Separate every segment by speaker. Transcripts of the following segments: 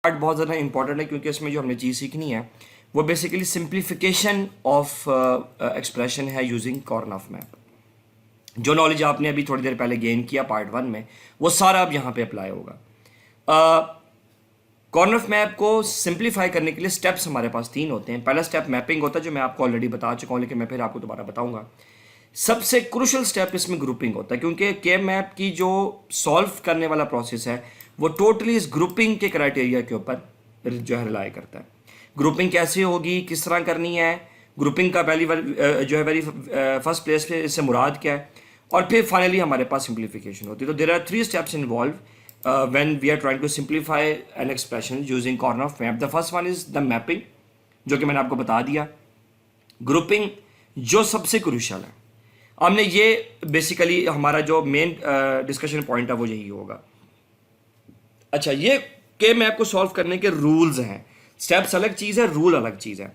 Speaker 1: Part बहुत ज़्यादा important है क्योंकि इसमें जो हमने चीज़ सीखनी है वो बेसिकली सिंप्लीफिकेशन ऑफ एक्सप्रेशन है यूजिंग कॉर्नऑफ मैप। जो नॉलेज आपने अभी थोड़ी देर पहले गेन किया पार्ट 1 में वो सारा अब यहाँ पे अप्लाई होगा। कॉर्नऑफ मैप को सिंप्लीफाई करने के लिए स्टेप्स हमारे पास 3 होते हैं। पहला स्टेप मैपिंग होता है जो मैं आपको ऑलरेडी बता चुका हूँ, लेकिन मैं फिर आपको दोबारा बताऊंगा। सबसे क्रूशल स्टेप इसमें ग्रुपिंग होता है क्योंकि के मैप की जो सॉल्व करने वाला प्रोसेस है वो टोटली इस ग्रुपिंग के क्राइटेरिया के ऊपर जो है रिलाई करता है। ग्रुपिंग कैसे होगी, किस तरह करनी है, ग्रुपिंग का पहली जो है वेरी फर्स्ट प्लेस पे इससे मुराद क्या है, और फिर फाइनली हमारे पास सिंप्लीफिकेशन होती है। तो there are 3 steps involve when we are trying to simplify an expression using Karnaugh map. The first one is the mapping, जो कि मैंने आपको बता दिया। ग्रुपिंग जो सबसे क्रूशल है, हमने ये बेसिकली हमारा जो मेन डिस्कशन पॉइंट है वो यही होगा। अच्छा, ये के मैप को सॉल्व करने के रूल्स हैं। स्टेप्स अलग चीज़ है, रूल अलग चीज़ है।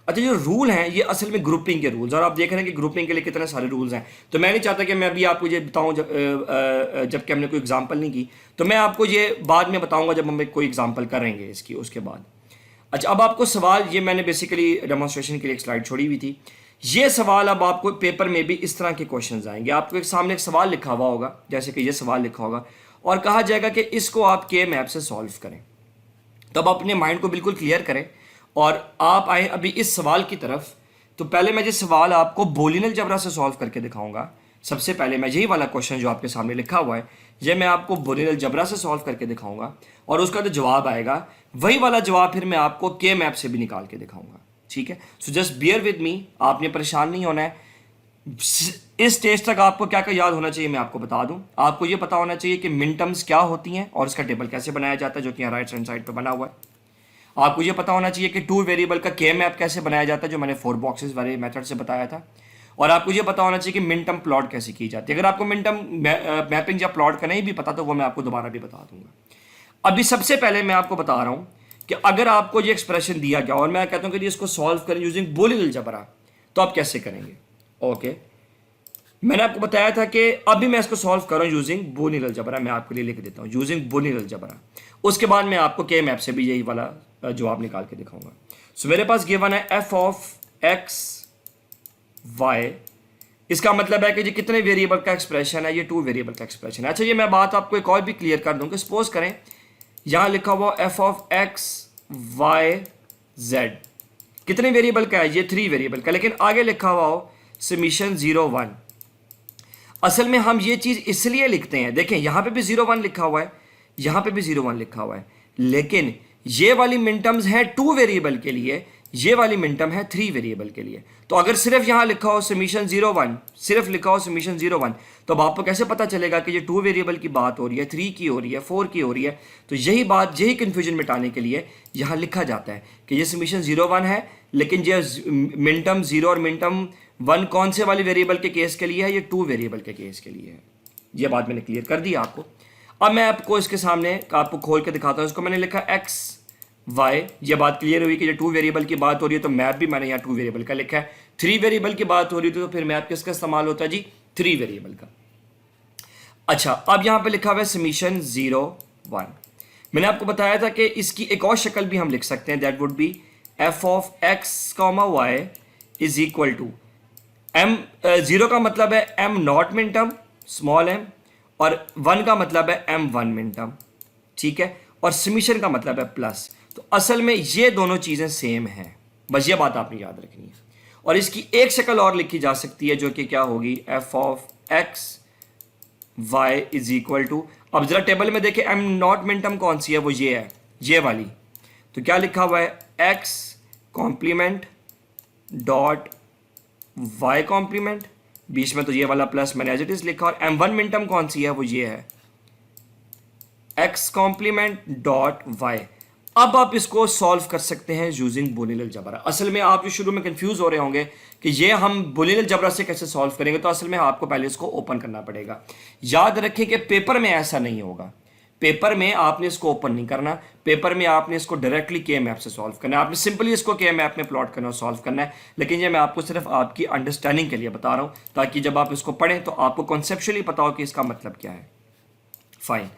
Speaker 1: अच्छा, जो रूल हैं ये असल में ग्रुपिंग के रूल्स, और आप देख रहे हैं कि ग्रुपिंग के लिए कितने सारे रूल्स हैं। तो मैं नहीं चाहता कि मैं अभी आपको ये बताऊं जबकि हमने कोई एग्जांपल नहीं की, तो मैं आपको ये बाद में बताऊंगा जब हम कोई एग्जांपल करेंगे इसकी, उसके बाद। अच्छा, अब आपको सवाल, ये मैंने बेसिकली डेमोन्स्ट्रेशन के लिए एक स्लाइड छोड़ी हुई थी। ये सवाल अब आपको पेपर में भी इस तरह के क्वेश्चंस आएंगे। आपको एक सामने एक सवाल लिखा हुआ होगा, जैसे कि ये सवाल लिखा होगा, और कहा जाएगा कि इसको आप के मैप से सॉल्व करें। तब अपने माइंड को बिल्कुल क्लियर करें और आप आए अभी इस सवाल की तरफ। तो पहले मैं ये सवाल आपको बूलियन अलजेब्रा से सॉल्व करके दिखाऊंगा। सबसे पहले मैं यही वाला क्वेश्चन जो आपके सामने लिखा हुआ है, ये मैं आपको बूलियन अलजेब्रा से सॉल्व करके दिखाऊंगा, और उसका जो जवाब आएगा वही वाला जवाब फिर मैं आपको के मैप से भी निकाल के दिखाऊंगा। ठीक है, so just bear with me, आपने परेशान नहीं होना है। इस स्टेज तक आपको क्या क्या याद होना चाहिए मैं आपको बता दूं। आपको ये पता होना चाहिए कि मिन टर्म्स क्या होती हैं और इसका टेबल कैसे बनाया जाता है, जो कि यहाँ राइट हैंड साइड पे बना हुआ है। आपको ये पता होना चाहिए कि 2 वेरिएबल का के मैप कैसे बनाया जाता है, जो मैंने 4 बॉक्सेस वाले मेथड से बताया था। और आपको ये पता होना चाहिए कि मिन टर्म प्लॉट कैसे की जाती है। अगर आपको मिन टर्म मैपिंग या प्लॉट का नहीं भी पता तो वो मैं आपको दोबारा भी बता दूंगा। अभी सबसे पहले मैं आपको बता रहा हूँ कि अगर आपको ये एक्सप्रेशन दिया गया और मैं कहता हूँ कि इसको सॉल्व करें यूजिंग बूलियन अलजेब्रा, तो आप कैसे करेंगे। ओके, मैंने आपको बताया था कि अभी मैं इसको सॉल्व कर रहा हूँ यूजिंग बूलियन अलजेब्रा। मैं आपके लिए लिख देता हूँ यूजिंग बूलियन अलजेब्रा। उसके बाद मैं आपको के मैप से भी यही वाला जवाब निकाल के दिखाऊंगा। सो मेरे पास गिवन है एफ ऑफ एक्स वाई। इसका मतलब है कि ये कितने वेरिएबल का एक्सप्रेशन है, ये 2 वेरिएबल का एक्सप्रेशन है। अच्छा, ये मैं बात आपको एक और भी क्लियर कर दूं कि सपोज करें यहां लिखा हुआ f of x y z, कितने वेरिएबल का है, ये 3 वेरिएबल का, लेकिन आगे लिखा हुआ हो समीशन 0 1। असल में हम ये चीज इसलिए लिखते हैं, देखें यहां पे भी 0 1 लिखा हुआ है, यहां पे भी 0 1 लिखा हुआ है, लेकिन ये वाली मिन टर्म्स है 2 वेरिएबल के लिए, ये वाली मिन टर्म है 3 वेरिएबल के लिए। तो अगर सिर्फ यहां लिखा हो समीशन 0 1, सिर्फ लिखा हो समीशन 0 1, तो अब आपको कैसे पता चलेगा कि ये 2 वेरिएबल की बात हो रही है, 3 की हो रही है, 4 की हो रही है। तो यही बात, यही कंफ्यूजन मिटाने के लिए यहां लिखा जाता है कि ये समीशन 0 1 है, लेकिन ये मिन टर्म 0 और मिन टर्म 1 कौन से वाली वेरिएबल के केस के लिए है, ये 2 वेरिएबल के केस के लिए है। ये बात मैंने क्लियर कर दी आपको। अब मैं आपको इसके सामने आपको खोल के दिखाता हूँ। इसको मैंने लिखा एक्स वाई, ये बात क्लियर हुई कि ये 2 वेरिएबल की बात हो रही है, तो मैप भी मैंने यहाँ 2 वेरिएबल का लिखा है। 3 वेरिएबल की बात हो रही थी तो फिर मैप किसका इस्तेमाल होता है जी, 3 वेरिएबल का। अच्छा, अब यहाँ पे लिखा हुआ है समीशन 0 1। मैंने आपको बताया था कि इसकी एक और शक्ल भी हम लिख सकते हैं, that would be f of x comma y is equal to m. 0 का मतलब है m not minterm small m, और 1 का मतलब है एम 1 मिन टर्म। ठीक है, और समीशन का मतलब है प्लस। तो असल में ये दोनों चीजें सेम हैं, बस ये बात आपने याद रखनी है। और इसकी एक शक्ल और लिखी जा सकती है जो कि क्या होगी, f of x y is equal to, अब जरा टेबल में देखें एम नॉट मिन टर्म कौन सी है, वो ये है, ये वाली। तो क्या लिखा हुआ है, x complement dot y complement, बीच में तो ये वाला प्लस मैंने एज इट इज लिखा, और एम 1 मिन टर्म कौन सी है, वो ये है, एक्स कॉम्प्लीमेंट डॉट वाई। अब आप इसको सॉल्व कर सकते हैं यूजिंग बूलियन अलजेब्रा। असल में आप जो शुरू में कंफ्यूज हो रहे होंगे कि ये हम बूलियन अलजेब्रा से कैसे सॉल्व करेंगे, तो असल में आपको पहले इसको ओपन करना पड़ेगा। याद रखें कि पेपर में ऐसा नहीं होगा, पेपर में आपने इसको ओपन नहीं करना, पेपर में आपने इसको डायरेक्टली के मैप से सॉल्व करना है। आपने सिंपली इसको के मैप में प्लॉट करना और सॉल्व करना है। लेकिन ये मैं आपको सिर्फ आपकी अंडरस्टैंडिंग के लिए बता रहा हूँ, ताकि जब आप इसको पढ़ें तो आपको कॉन्सेप्चुअली पता हो कि इसका मतलब क्या है। फाइन,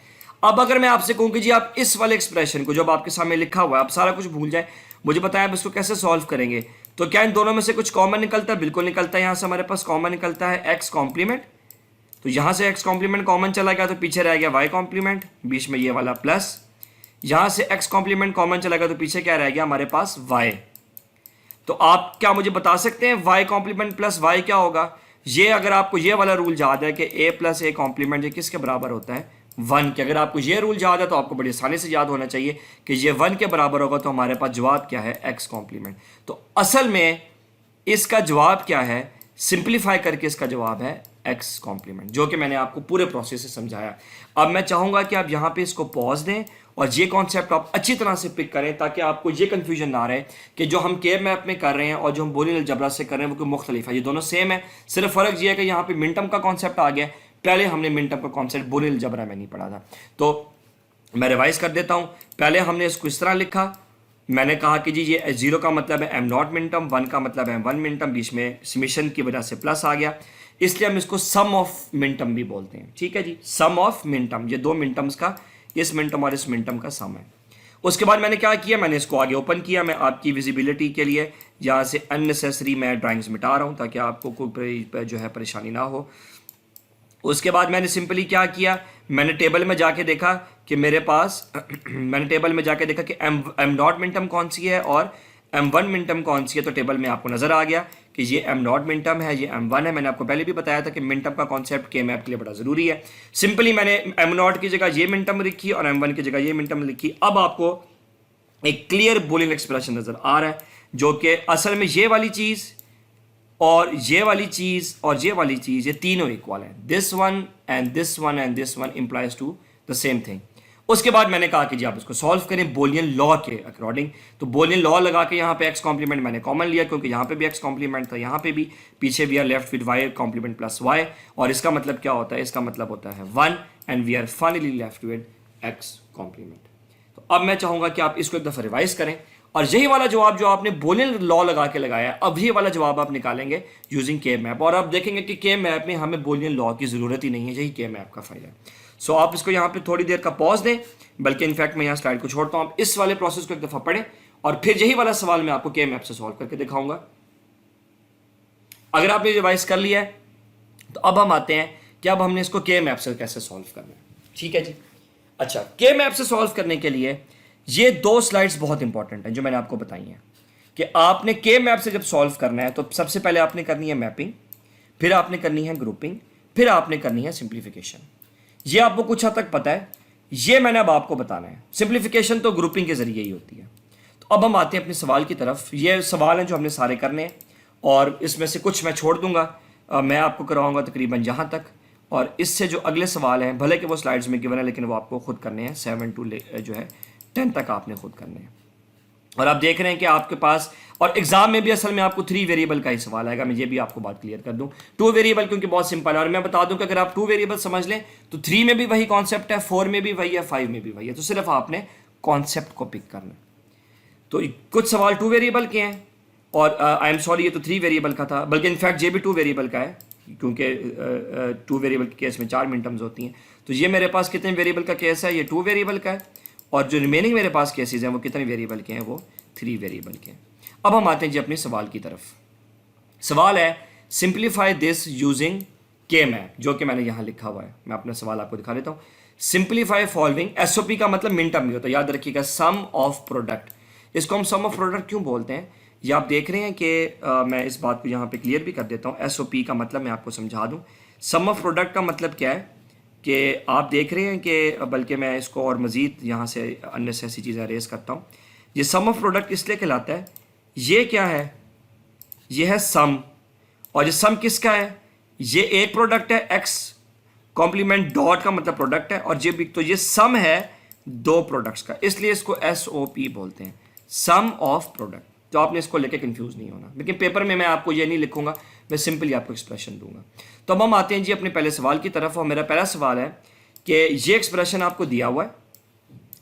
Speaker 1: अब अगर मैं आपसे कहूं कि जी आप इस वाले एक्सप्रेशन को, जब आपके सामने लिखा हुआ है, आप सारा कुछ भूल जाए, मुझे बताएं आप इसको कैसे सॉल्व करेंगे, तो क्या इन दोनों में से कुछ कॉमन निकलता है? बिल्कुल निकलता है। यहां से हमारे पास कॉमन निकलता है एक्स कॉम्प्लीमेंट, तो यहां से एक्स कॉम्प्लीमेंट कॉमन चला गया तो पीछे रह गया वाई कॉम्प्लीमेंट, बीच में ये वाला प्लस, यहां से एक्स कॉम्प्लीमेंट कॉमन चला गया तो पीछे क्या रह गया हमारे पास वाई। तो आप क्या मुझे बता सकते हैं वाई कॉम्प्लीमेंट प्लस वाई क्या होगा? ये अगर आपको ये वाला रूल याद है कि ए प्लस ए कॉम्प्लीमेंट ये किसके बराबर होता है? 1 के। अगर आपको ये रूल याद है तो आपको बड़ी आसानी से याद होना चाहिए कि ये 1 के बराबर होगा, तो हमारे पास जवाब क्या है? X complement. तो असल में इसका जवाब क्या है? सिंप्लीफाई करके इसका जवाब है एक्स कॉम्प्लीमेंट, जो कि मैंने आपको पूरे प्रोसेस से समझाया। अब मैं चाहूंगा कि आप यहाँ पे इसको पॉज दें और ये कॉन्सेप्ट आप अच्छी तरह से पिक करें, ताकि आपको ये कंफ्यूजन ना रहे कि जो हम के मैप में कर रहे हैं और जो हम बूलियन अलजेब्रा से कर रहे हैं वो कोई मुख्तलिफ है। ये दोनों सेम है, सिर्फ फ़र्क ये है कि यहाँ पे मिनटम का कॉन्सेप्ट आ गया, पहले हमने मिनटम का कॉन्सेप्ट बूलियन अलजेब्रा में नहीं पढ़ा था। तो मैं रिवाइज कर देता हूँ। पहले हमने इसको इस तरह लिखा, मैंने कहा कि जी ये 0 का मतलब है एम नॉट मिनटम, 1 का मतलब है एम 1 मिनटम, बीच में समेशन की वजह से प्लस आ गया, इसलिए हम इसको सम ऑफ मिनटम भी बोलते हैं। ठीक है जी, सम ऑफ मिनटम, ये दो मिनटम्स का, इस मिनटम और इस मिनटम का सम है। उसके बाद मैंने क्या किया, मैंने इसको आगे ओपन किया। मैं आपकी विजिबिलिटी के लिए यहाँ से अननेसेसरी मैं ड्राइंग्स मिटा रहा हूँ ताकि आपको कोई जो है परेशानी ना हो। उसके बाद मैंने सिंपली क्या किया, मैंने टेबल में जाके देखा कि मेरे पास मैंने टेबल में जाके देखा कि एम नॉट मिनटम कौन सी है और M1 मिनटम कौन सी है। तो टेबल में आपको नज़र आ गया कि ये M नॉट मिनटम है, ये M1 है। मैंने आपको पहले भी बताया था कि मिनटम का कॉन्सेप्ट के मैप के लिए बड़ा ज़रूरी है। सिंपली मैंने M नॉट की जगह ये मिनटम लिखी और M1 की जगह ये मिनटम लिखी। अब आपको एक क्लियर बूलियन एक्सप्रेशन नज़र आ रहा है, जो कि असल में ये वाली चीज़ और ये वाली चीज़ और ये वाली चीज़, ये तीनों इक्वल हैं। This one and this one and this one implies to the same thing. उसके बाद मैंने कहा कि जी आप इसको सॉल्व करें बोलियन लॉ के अकॉर्डिंग। तो बोलियन लॉ लगा के यहाँ पे एक्स कॉम्प्लीमेंट मैंने कॉमन लिया, क्योंकि यहाँ पे भी एक्स कॉम्प्लीमेंट था, यहाँ पे भी, पीछे we are left with y complement plus y. और इसका मतलब क्या होता है? इसका मतलब होता है 1 and we are finally left with x complement. तो अब मैं चाहूँगा कि आप इसको एक दफ़ा रिवाइज करें और यही वाला जवाब जो आपने बोलियन लॉ लगा के लगाया, अब ये वाला जवाब आप निकालेंगे यूजिंग के मैप। और आप देखेंगे कि के मैप में हमें बोलियन लॉ की ज़रूरत ही नहीं है, यही के मैप का फ़ायदा है। सो आप इसको यहाँ पे थोड़ी देर का पॉज दें, बल्कि इनफैक्ट मैं यहाँ स्लाइड को छोड़ता हूँ, आप इस वाले प्रोसेस को एक दफ़ा पढ़ें और फिर यही वाला सवाल मैं आपको के मैप से सॉल्व करके दिखाऊंगा। अगर आपने रिवाइज कर लिया है तो अब हम आते हैं कि अब हमने इसको के मैप से कैसे सॉल्व करना है। ठीक है जी, अच्छा, के मैप से सॉल्व करने के लिए ये दो स्लाइड्स बहुत इंपॉर्टेंट हैं जो मैंने आपको बताई हैं कि आपने के मैप से जब सॉल्व करना है तो सबसे पहले आपने करनी है मैपिंग, फिर आपने करनी है ग्रुपिंग, फिर आपने करनी है सिंप्लीफिकेशन। ये आपको कुछ हद तक पता है, ये मैंने अब आपको बताना है। सिंप्लीफिकेशन तो ग्रुपिंग के जरिए ही होती है। तो अब हम आते हैं अपने सवाल की तरफ। ये सवाल हैं जो हमने सारे करने हैं और इसमें से कुछ मैं छोड़ दूंगा, मैं आपको कराऊंगा तकरीबन यहाँ तक, और इससे जो अगले सवाल हैं भले कि वो स्लाइड्स में गिवन है लेकिन वो आपको खुद करने हैं। 7 to जो है 10 तक आपने खुद करने हैं। और आप देख रहे हैं कि आपके पास, और एग्जाम में भी असल में आपको 3 वेरिएबल का ही सवाल आएगा। मैं ये भी आपको बात क्लियर कर दूं, 2 वेरिएबल क्योंकि बहुत सिंपल है। और मैं बता दूं कि अगर आप 2 वेरिएबल समझ लें तो 3 में भी वही कॉन्सेप्ट है, 4 में भी वही है, 5 में भी वही है। तो सिर्फ आपने कॉन्सेप्ट को पिक करना। तो कुछ सवाल 2 वेरिएबल के हैं और आई एम सॉरी ये तो 3 वेरिएबल का था, बल्कि इनफैक्ट ये भी 2 वेरिएबल का है क्योंकि 2 वेरिएबल के केस में 4 मिनटम्स होती हैं। तो ये मेरे पास कितने वेरिएबल का केस है? ये 2 वेरिएबल का है। और जो रिमेनिंग मेरे पास केसेस हैं वो कितने वेरिएबल के हैं? वो 3 वेरिएबल के हैं। अब हम आते हैं जी अपने सवाल की तरफ। सवाल है सिंप्लीफाई दिस यूजिंग के मैप, जो कि मैंने यहाँ लिखा हुआ है। मैं अपना सवाल आपको दिखा देता हूँ। सिंप्लीफाई फॉलोइंग, एसओपी का मतलब मिनटम भी होता है, याद रखिएगा, सम ऑफ प्रोडक्ट। इसको हम सम ऑफ प्रोडक्ट क्यों बोलते हैं ये आप देख रहे हैं कि मैं इस बात को यहाँ पे क्लियर भी कर देता हूँ। एसओपी का मतलब मैं आपको समझा दूँ। सम ऑफ प्रोडक्ट का मतलब क्या है कि आप देख रहे हैं कि, बल्कि मैं इसको और मज़ीद यहाँ से अननेसेसरी चीज़ें अरेज करता हूँ। ये सम ऑफ प्रोडक्ट इसलिए कहलाता है, ये क्या है? ये है सम, और ये सम किसका है? ये एक प्रोडक्ट है, एक्स कॉम्प्लीमेंट डॉट का मतलब प्रोडक्ट है, और ये भी, तो ये सम है 2 प्रोडक्ट्स का, इसलिए इसको एसओपी बोलते हैं, सम ऑफ प्रोडक्ट। तो आपने इसको लेके कंफ्यूज नहीं होना, लेकिन पेपर में मैं आपको ये नहीं लिखूंगा, मैं सिंपली आपको एक्सप्रेशन दूंगा। तो अब हम आते हैं जी अपने पहले सवाल की तरफ, और मेरा पहला सवाल है कि ये एक्सप्रेशन आपको दिया हुआ है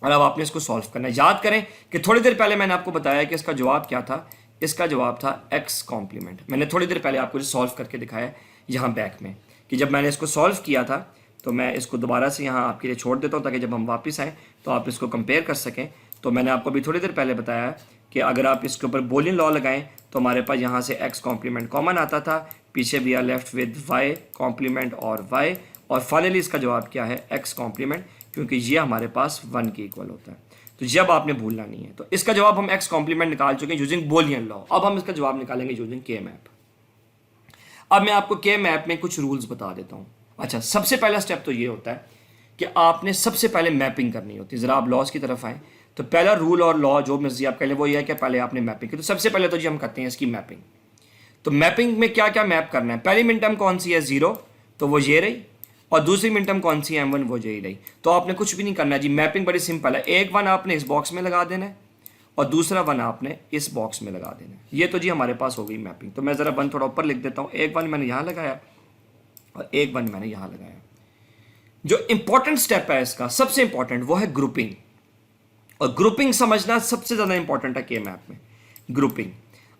Speaker 1: और अब आपने इसको सॉल्व करना है। याद करें कि थोड़ी देर पहले मैंने आपको बताया कि इसका जवाब क्या था। इसका जवाब था एक्स कॉम्प्लीमेंट। मैंने थोड़ी देर पहले आपको सॉल्व करके दिखाया यहाँ बैक में कि जब मैंने इसको सॉल्व किया था तो मैं इसको दोबारा से यहाँ आपके लिए छोड़ देता हूँ ताकि जब हम वापस आएँ तो आप इसको कंपेयर कर सकें। तो मैंने आपको अभी थोड़ी देर पहले बताया कि अगर आप इसके ऊपर बोलियन लॉ लगाएं तो हमारे पास यहाँ से x कॉम्प्लीमेंट कॉमन आता था, पीछे भी are left with y complement और y, और फाइनली इसका जवाब क्या है x कॉम्प्लीमेंट, क्योंकि ये हमारे पास 1 के इक्वल होता है। तो जब आपने भूलना नहीं है। तो इसका जवाब हम x कॉम्प्लीमेंट निकाल चुके हैं यूजिंग बोलियन लॉ। अब हम इसका जवाब निकालेंगे यूजिंग के मैप। अब मैं आपको के मैप में कुछ रूल्स बता देता हूँ। अच्छा, सबसे पहला स्टेप तो ये होता है कि आपने सबसे पहले मैपिंग करनी होती है। ज़रा आप लॉज की तरफ आएँ तो पहला रूल और लॉ जो मर्जी आप कह लें वो ये है कि पहले आपने मैपिंग की। तो सबसे पहले तो जी हम करते हैं इसकी मैपिंग। तो मैपिंग में क्या क्या मैप करना है, पहली मिनटम कौन सी है 0, तो वो ये रही, और दूसरी मिनटम कौन सी है m1, वो यही रही। तो आपने कुछ भी नहीं करना है जी, मैपिंग बड़ी सिंपल है। एक 1 आपने इस बॉक्स में लगा देना है और दूसरा 1 आपने इस बॉक्स में लगा देना है। ये तो जी हमारे पास हो गई मैपिंग। तो मैं ज़रा 1 थोड़ा ऊपर लिख देता हूँ। एक 1 मैंने यहाँ लगाया और एक 1 मैंने यहाँ लगाया। जो इंपॉर्टेंट स्टेप है इसका, सबसे इंपॉर्टेंट, वो है ग्रुपिंग। और ग्रुपिंग समझना सबसे ज़्यादा इंपॉर्टेंट है के मैप में, ग्रुपिंग।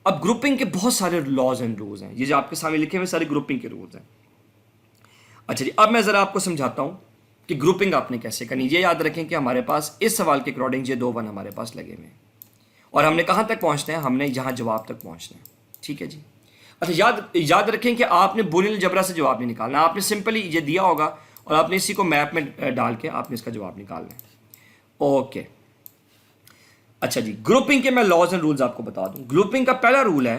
Speaker 1: अब ग्रुपिंग के बहुत सारे लॉज एंड रूल्स हैं, ये जो आपके सामने लिखे हुए सारे ग्रुपिंग के रूल्स हैं। अच्छा जी, अब मैं ज़रा आपको समझाता हूँ कि ग्रुपिंग आपने कैसे करनी। ये याद रखें कि हमारे पास इस सवाल के अकॉर्डिंग ये 2 1 हमारे पास लगे हुए हैं और हमने कहाँ तक पहुँचना है, हमने यहाँ जवाब तक पहुँचना है। ठीक है जी। अच्छा, याद रखें कि आपने बुनियादी अलजबरा से जवाब नहीं निकालना, आपने सिंपली ये दिया होगा और आपने इसी को मैप में डाल के आपने इसका जवाब निकालना है। ओके, अच्छा जी, ग्रुपिंग के मैं लॉज एंड रूल्स आपको बता दूं। ग्रुपिंग का पहला रूल है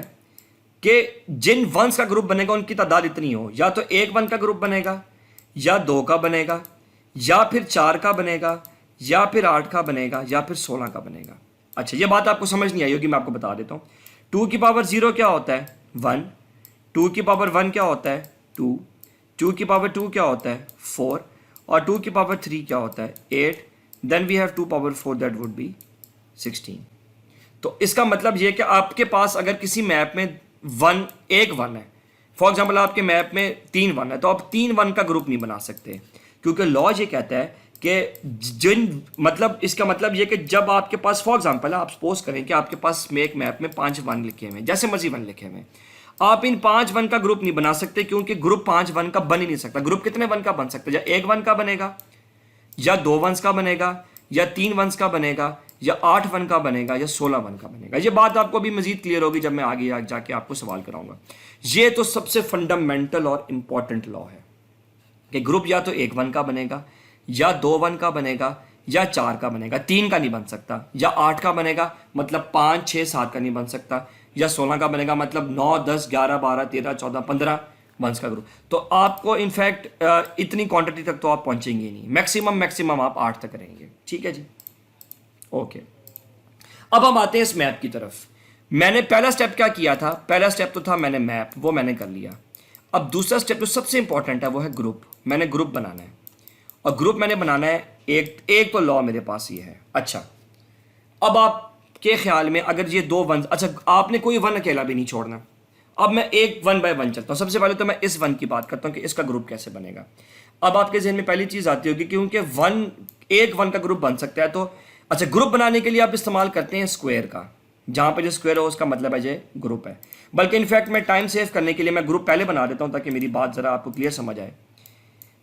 Speaker 1: कि जिन वंस का ग्रुप बनेगा उनकी तादाद इतनी हो, या तो 1 1 का ग्रुप बनेगा, या 2 का बनेगा, या फिर 4 का बनेगा, या फिर 8 का बनेगा, या फिर 16 का बनेगा। अच्छा, ये बात आपको समझ नहीं आई होगी, मैं आपको बता देता हूँ। 2 की पावर 0 क्या होता है 1, 2 की पावर 1 क्या होता है 2, 2 की पावर 2 क्या होता है 4, और 2 की पावर 3 क्या होता है 8, then we have 2 power 4 that would be 16। तो इसका मतलब यह कि आपके पास अगर किसी मैप में एक 1 है, फॉर एग्जांपल आपके मैप में 3 1 है, तो आप 3 1 का ग्रुप नहीं बना सकते, क्योंकि लॉ ये कहता है कि मतलब इसका मतलब ये कि जब आपके पास, फॉर एग्जांपल आप सपोज करें कि आपके पास एक मैप में 5 1 लिखे हुए हैं, जैसे मर्जी 1 लिखे हुए हैं, आप इन 5 1 का ग्रुप नहीं बना सकते, क्योंकि ग्रुप 5 1 का बन ही नहीं सकता। ग्रुप कितने 1 का बन सकता है, या 1 1 का बनेगा, या 2 1 का बनेगा, या 3 1 का बनेगा, या 8 1 का बनेगा, या 16 1 का बनेगा। ये बात आपको भी मजीद क्लियर होगी जब मैं आगे जाके आपको सवाल कराऊंगा। ये तो सबसे फंडामेंटल और इंपॉर्टेंट लॉ है कि ग्रुप या तो 1 1 का बनेगा, या 2 1 का बनेगा, या 4 का बनेगा, 3 का नहीं बन सकता, या 8 का बनेगा मतलब 5 6 7 का नहीं बन सकता, या 16 का बनेगा मतलब 9 10 11 12 13 14 15 वंस का ग्रुप। तो आपको इनफैक्ट इतनी क्वांटिटी तक तो आप पहुंचेंगे ही नहीं, मैक्सिमम आप 8 तक रहेंगे। ठीक है जी, ओके। अब हम आते हैं इस मैप की तरफ। मैंने पहला स्टेप क्या किया था, पहला स्टेप तो था मैंने मैप, वो मैंने कर लिया। अब दूसरा स्टेप जो सबसे इंपॉर्टेंट है वो है ग्रुप। मैंने ग्रुप बनाना है, और ग्रुप मैंने बनाना है एक तो लॉ मेरे पास ये है। अच्छा, अब आपके ख्याल में अगर ये 2 1, अच्छा आपने कोई 1 अकेला भी नहीं छोड़ना। अब मैं एक 1 बाय 1 चलता हूँ। सबसे पहले तो मैं इस 1 की बात करता हूँ कि इसका ग्रुप कैसे बनेगा। अब आपके जहन में पहली चीज़ आती होगी, क्योंकि एक 1 का ग्रुप बन सकता है, तो अच्छा ग्रुप बनाने के लिए आप इस्तेमाल करते हैं स्क्वायर का। जहाँ पे जो स्क्वायर हो उसका मतलब है ये ग्रुप है। बल्कि इनफैक्ट मैं टाइम सेव करने के लिए मैं ग्रुप पहले बना देता हूँ ताकि मेरी बात ज़रा आपको क्लियर समझ आए।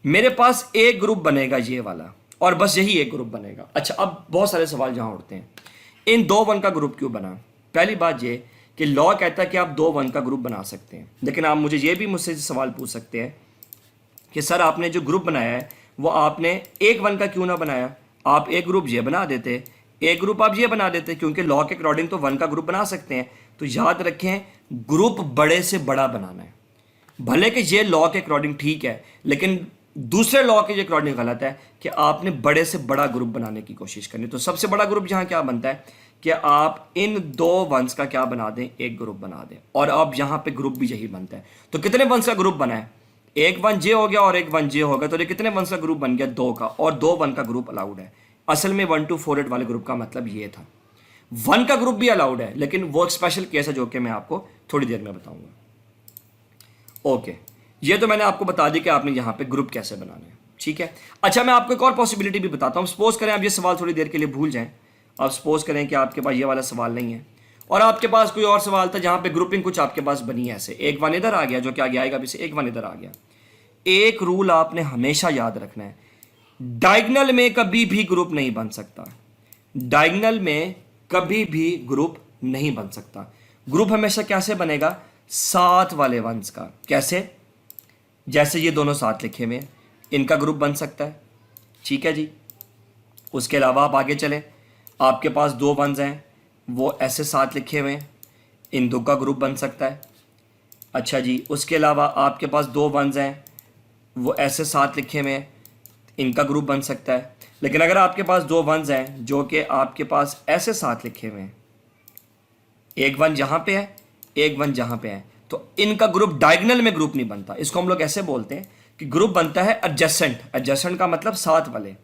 Speaker 1: मेरे पास एक ग्रुप बनेगा ये वाला, और बस यही एक ग्रुप बनेगा। अच्छा, अब बहुत सारे सवाल जहाँ उठते हैं, इन 2 1 का ग्रुप क्यों बना। पहली बात ये कि लॉ कहता है कि आप 2 1 का ग्रुप बना सकते हैं, लेकिन आप मुझे ये भी मुझसे सवाल पूछ सकते हैं कि सर आपने जो ग्रुप बनाया है वो आपने एक 1 का क्यों ना बनाया, आप एक ग्रुप ये बना देते, एक ग्रुप आप ये बना देते, क्योंकि लॉ के अकॉर्डिंग तो 1 का ग्रुप बना सकते हैं। तो याद रखें, ग्रुप बड़े से बड़ा बनाना है। भले कि ये लॉ के अकॉर्डिंग ठीक है, लेकिन दूसरे लॉ के अकॉर्डिंग गलत है कि आपने बड़े से बड़ा ग्रुप बनाने की कोशिश करनी। तो सबसे बड़ा ग्रुप यहाँ क्या बनता है कि आप इन 2 1s का क्या बना दें, एक ग्रुप बना दें, और अब यहाँ पे ग्रुप भी यही बनता है। तो कितने 1s का ग्रुप बना है, एक 1 जे हो गया और एक 1 जे हो गया, तो ये कितने 1s का ग्रुप बन गया 2 का, और 2 1 का ग्रुप अलाउड है। असल में 1 2 4 8 वाले ग्रुप का मतलब ये था। 1 का ग्रुप भी अलाउड है, लेकिन वो एक स्पेशल केस है जो कि मैं आपको थोड़ी देर में बताऊंगा। ओके, ये तो मैंने आपको बता दी कि आपने यहाँ पे ग्रुप कैसे बनाना है। ठीक है, अच्छा मैं आपको एक और पॉसिबिलिटी भी बताता हूँ। सपोज करें आप ये सवाल थोड़ी देर के लिए भूल जाएं। अब सपोज करें कि आपके पास ये वाला सवाल नहीं है और आपके पास कोई और सवाल था जहाँ पे ग्रुपिंग कुछ आपके पास बनी है। ऐसे एक 1 इधर आ गया, जो कि आगे आएगा, अभी से एक 1 इधर आ गया, एक रूल आपने हमेशा याद रखना है, डायगोनल में कभी भी ग्रुप नहीं बन सकता। डायगोनल में कभी भी ग्रुप नहीं बन सकता। ग्रुप हमेशा कैसे बनेगा? साथ वाले वंस का। कैसे? जैसे ये दोनों साथ लिखे हुए हैं, इनका ग्रुप बन सकता है, ठीक है जी। उसके अलावा आप आगे चलें, आपके पास दो वंस हैं, वो ऐसे साथ लिखे हुए हैं, इन दो का ग्रुप बन सकता है। अच्छा जी, उसके अलावा आपके पास दो वंस हैं, वो ऐसे साथ लिखे हुए हैं, इनका ग्रुप बन सकता है। लेकिन अगर आपके पास दो वंस हैं जो कि आपके पास ऐसे साथ लिखे हुए हैं, एक वन यहाँ पे है, एक वन जहाँ पे है, तो इनका ग्रुप डायगोनल में ग्रुप नहीं बनता। इसको हम लोग ऐसे बोलते हैं कि ग्रुप बनता है एडजेसेंट। एडजेसेंट का मतलब साथ वाले,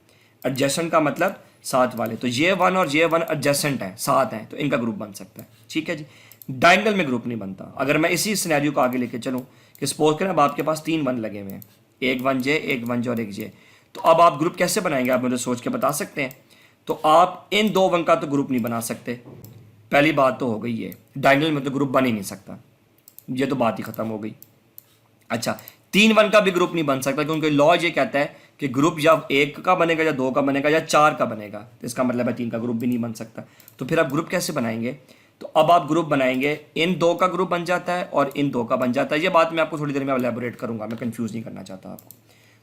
Speaker 1: एडजेसेंट का मतलब साथ वाले। तो ये वन और ये वन एडजेसेंट हैं, साथ हैं, तो इनका ग्रुप बन सकता है, ठीक है जी। डायगोनल में ग्रुप नहीं बनता। अगर मैं इसी सिनेरियो को आगे लेके चलूँ कि सपोज करें अब आपके पास तीन वन लगे हुए हैं, एक वन जे, एक वन जे और एक जे, तो अब आप ग्रुप कैसे बनाएंगे? आप मुझे सोच के बता सकते हैं? तो आप इन दो वन का तो ग्रुप नहीं बना सकते, पहली बात तो हो गई ये। डायगोनल में तो ग्रुप बन ही नहीं सकता, ये तो बात ही खत्म हो गई। अच्छा, तीन वन का भी ग्रुप नहीं बन सकता, क्योंकि लॉ ये कहता है कि ग्रुप या एक का बनेगा, या दो का बनेगा, या चार का बनेगा। तो इसका मतलब है तीन का ग्रुप भी नहीं बन सकता। तो फिर आप ग्रुप कैसे बनाएंगे? तो अब आप ग्रुप बनाएंगे, इन दो का ग्रुप बन जाता है और इन दो का बन जाता है। ये बात मैं आपको थोड़ी देर में एलैबोरेट करूंगा, मैं कंफ्यूज नहीं करना चाहता आपको।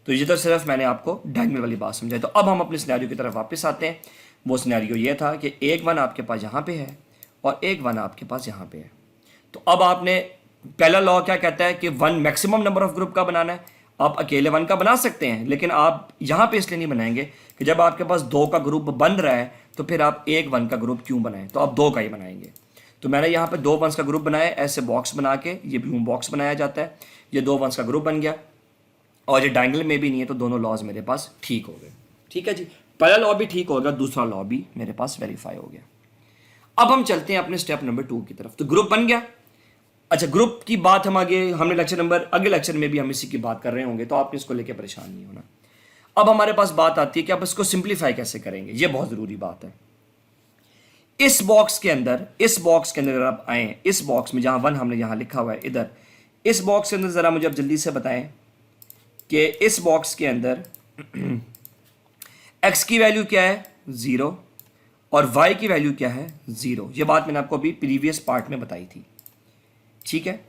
Speaker 1: तो ये तो सिर्फ मैंने आपको डायगोनल वाली बात समझाई। तो अब हम अपने सिनेरियो की तरफ वापस आते हैं। वो सिनेरियो ये था कि एक वन आपके पास यहाँ पे है और एक वन आपके पास यहाँ पे है। तो अब आपने, पहला लॉ क्या कहता है कि one maximum number of group का बनाना है। आप अकेले वन का बना सकते हैं, लेकिन आप यहाँ पे इसलिए नहीं बनाएंगे कि जब आपके पास दो का ग्रुप बन रहा है तो फिर आप एक वन का ग्रुप क्यों बनाएं? तो आप दो का ही बनाएंगे। तो मैंने यहाँ पे दो वंस का ग्रुप बनाया, ऐसे बॉक्स बना के, ये ब्लूम बॉक्स बनाया जाता है। ये दो वंस का ग्रुप बन गया और ये डायगोनल में भी नहीं है, तो दोनों लॉज मेरे पास ठीक हो गए, ठीक है जी। पहला लॉ भी ठीक हो गया, दूसरा लॉ भी मेरे पास वेरीफाई हो गया। अब हम चलते हैं अपने स्टेप नंबर 2 की तरफ। तो ग्रुप बन गया। अच्छा, ग्रुप की बात हम अगले लेक्चर में भी हम इसी की बात कर रहे होंगे, तो आप इसको लेकर परेशान नहीं होना। अब हमारे पास बात आती है कि आप इसको सिंप्लीफाई कैसे करेंगे। ये बहुत जरूरी बात है। इस बॉक्स के अंदर अगर आप आए, इस बॉक्स में जहां वन हमने यहां लिखा हुआ है, इधर इस बॉक्स के अंदर जरा मुझे अब जल्दी से बताएं कि इस बॉक्स के अंदर x की वैल्यू क्या है? 0, और y की वैल्यू क्या है? 0। ये बात मैंने आपको अभी प्रीवियस पार्ट में बताई थी, ठीक है।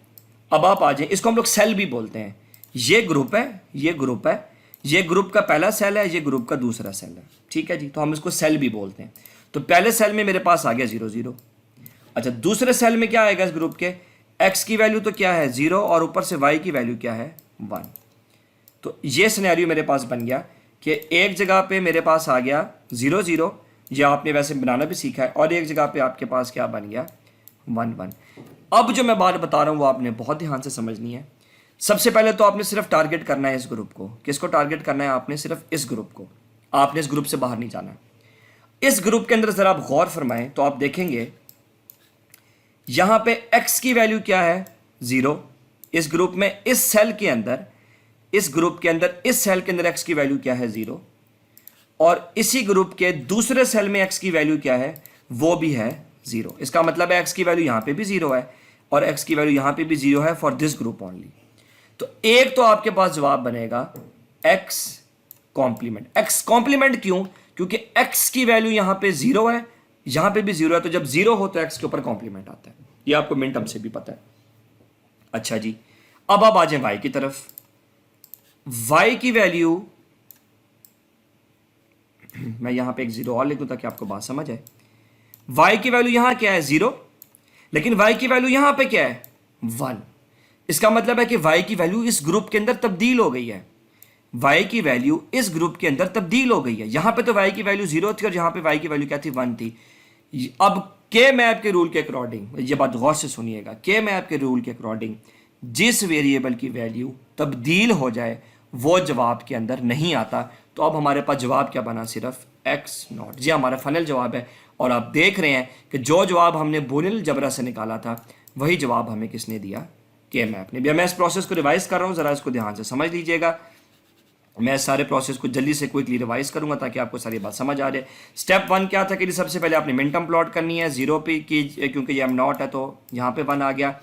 Speaker 1: अब आप आ जाए, इसको हम लोग सेल भी बोलते हैं। ये ग्रुप है, ये ग्रुप है, ये ग्रुप का पहला सेल है, ये ग्रुप का दूसरा सेल है, ठीक है जी। तो हम इसको सेल भी बोलते हैं। तो पहले सेल में मेरे पास आ गया 0 0। अच्छा, दूसरे सेल में क्या आएगा इस ग्रुप के? x की वैल्यू तो क्या है? 0, और ऊपर से y की वैल्यू क्या है? 1। तो ये सिनेरियो मेरे पास बन गया कि एक जगह पे मेरे पास आ गया 0 0, ये आपने वैसे बनाना भी सीखा है, और एक जगह पे आपके पास क्या बन गया? 1 1। अब जो मैं बात बता रहा हूँ वो आपने बहुत ध्यान से समझनी है। सबसे पहले तो आपने सिर्फ टारगेट करना है इस ग्रुप को। किसको टारगेट करना है? आपने सिर्फ इस ग्रुप को। आपने इस ग्रुप से बाहर नहीं जाना। इस ग्रुप के अंदर जरा आप गौर फरमाएं तो आप देखेंगे यहां पे x की वैल्यू क्या है? 0। इस ग्रुप में इस सेल के अंदर, इस ग्रुप के अंदर, इस सेल के अंदर x की वैल्यू क्या है? 0। और इसी ग्रुप के दूसरे सेल में x की वैल्यू क्या है? वो भी है 0। इसका मतलब है x की वैल्यू यहां पे भी 0 है और x की वैल्यू यहां पे भी 0 है फॉर दिस ग्रुप ओनली। तो एक तो आपके पास जवाब बनेगा x कॉम्प्लीमेंट। x कॉम्प्लीमेंट क्यों? क्योंकि x की वैल्यू यहां पे 0 है, यहां पे भी 0 है, तो जब 0 हो तो x के ऊपर कॉम्प्लीमेंट आता है। ये आपको मिनटम से भी पता है। अच्छा जी, अब आप आ जाए y की तरफ। y की वैल्यू, मैं यहां पे एक 0 और लिख दूं ताकि आपको बात समझ आए। y की वैल्यू यहां क्या है? 0, लेकिन y की वैल्यू यहां पे क्या है? 1। इसका मतलब है कि y की वैल्यू इस ग्रुप के अंदर तब्दील हो गई है। y की वैल्यू इस ग्रुप के अंदर तब्दील हो गई है। यहां पे तो y की वैल्यू 0 थी और यहां पे y की वैल्यू क्या थी? 1 थी। अब के मैप के रूल के अकॉर्डिंग, ये बात गौर से सुनिएगा, के मैप के रूल के अकॉर्डिंग जिस वेरिएबल की वैल्यू तब्दील हो जाए वो जवाब के अंदर नहीं आता। तो अब हमारे पास जवाब क्या बना? सिर्फ x0। जी हमारा फाइनल जवाब है। और आप देख रहे हैं कि जो जवाब हमने बूलियन अलजेब्रा से निकाला था वही जवाब हमें किसने दिया? के मैप ने। मैं इस प्रोसेस को रिवाइज कर रहा हूँ, जरा इसको ध्यान से समझ लीजिएगा। मैं सारे प्रोसेस को जल्दी से क्विकली रिवाइज करूंगा ताकि आपको सारी बात समझ आ जाए। स्टेप 1 क्या था कि सबसे पहले आपने मिनटम प्लॉट करनी है 0 पे की, क्योंकि ये m0 है तो यहाँ पे 1 आ गया,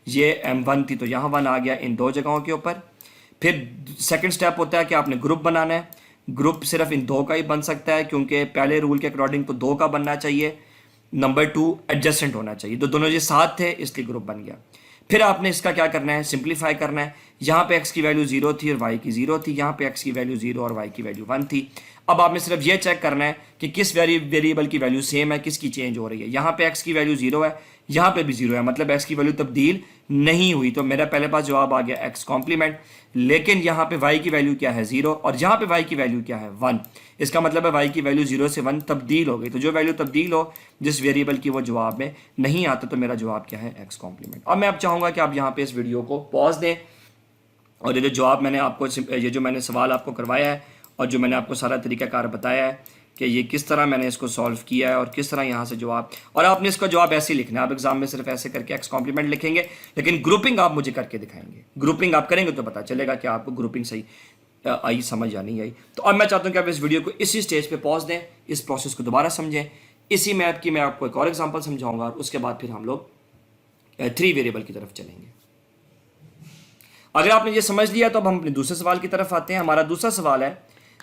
Speaker 1: ये m1 थी तो यहाँ 1 आ गया इन दो जगहों के ऊपर। फिर सेकंड स्टेप होता है कि आपने ग्रुप बनाना है। ग्रुप सिर्फ इन दो का ही बन सकता है, क्योंकि पहले रूल के अकॉर्डिंग तो दो का बनना चाहिए, नंबर 2 एडजस्टेंट होना चाहिए, तो दोनों ये साथ थे इसलिए ग्रुप बन गया। फिर आपने इसका क्या करना है, सिंप्लीफाई करना है। यहाँ पे x की वैल्यू 0 थी और y की 0 थी, यहाँ पे x की वैल्यू 0 और y की वैल्यू 1 थी। अब आपने सिर्फ ये चेक करना है कि किस वेरिएबल की वैल्यू सेम है, किसकी चेंज हो रही है। यहाँ पे x की वैल्यू 0 है, यहाँ पे भी 0 है, मतलब x की वैल्यू तब्दील नहीं हुई, तो मेरा पहले पास जवाब आ गया x कॉम्प्लीमेंट। लेकिन यहाँ पे y की वैल्यू क्या है 0 और यहाँ पे y की वैल्यू क्या है 1, इसका मतलब है y की वैल्यू 0 से 1 तब्दील हो गई। तो जो वैल्यू तब्दील हो जिस वेरिएबल की, वो जवाब में नहीं आता, तो मेरा जवाब क्या है x कॉम्प्लीमेंट। अब मैं अब चाहूँगा कि आप यहाँ पे इस वीडियो को पॉज दें और ये जो जवाब मैंने आपको, ये जो मैंने सवाल आपको करवाया है और जो मैंने आपको सारा तरीकाकार बताया है कि ये किस तरह मैंने इसको सॉल्व किया है और किस तरह यहाँ से जवाब, और आपने इसका जवाब ऐसे ही लिखना है। आप एग्जाम में सिर्फ ऐसे करके x कॉम्प्लीमेंट लिखेंगे, लेकिन ग्रुपिंग आप मुझे करके दिखाएंगे। ग्रुपिंग आप करेंगे तो पता चलेगा कि आपको ग्रुपिंग सही आई, समझ या नहीं आई। तो अब मैं चाहता हूँ कि आप इस वीडियो को इसी स्टेज पे पॉज दें, इस प्रोसेस को दोबारा समझें। इसी मैप की मैं आपको एक और एग्जांपल समझाऊंगा और उसके बाद फिर हम लोग 3 वेरिएबल की तरफ चलेंगे। अगर आपने ये समझ लिया तो अब हम अपने दूसरे सवाल की तरफ आते हैं। हमारा दूसरा सवाल है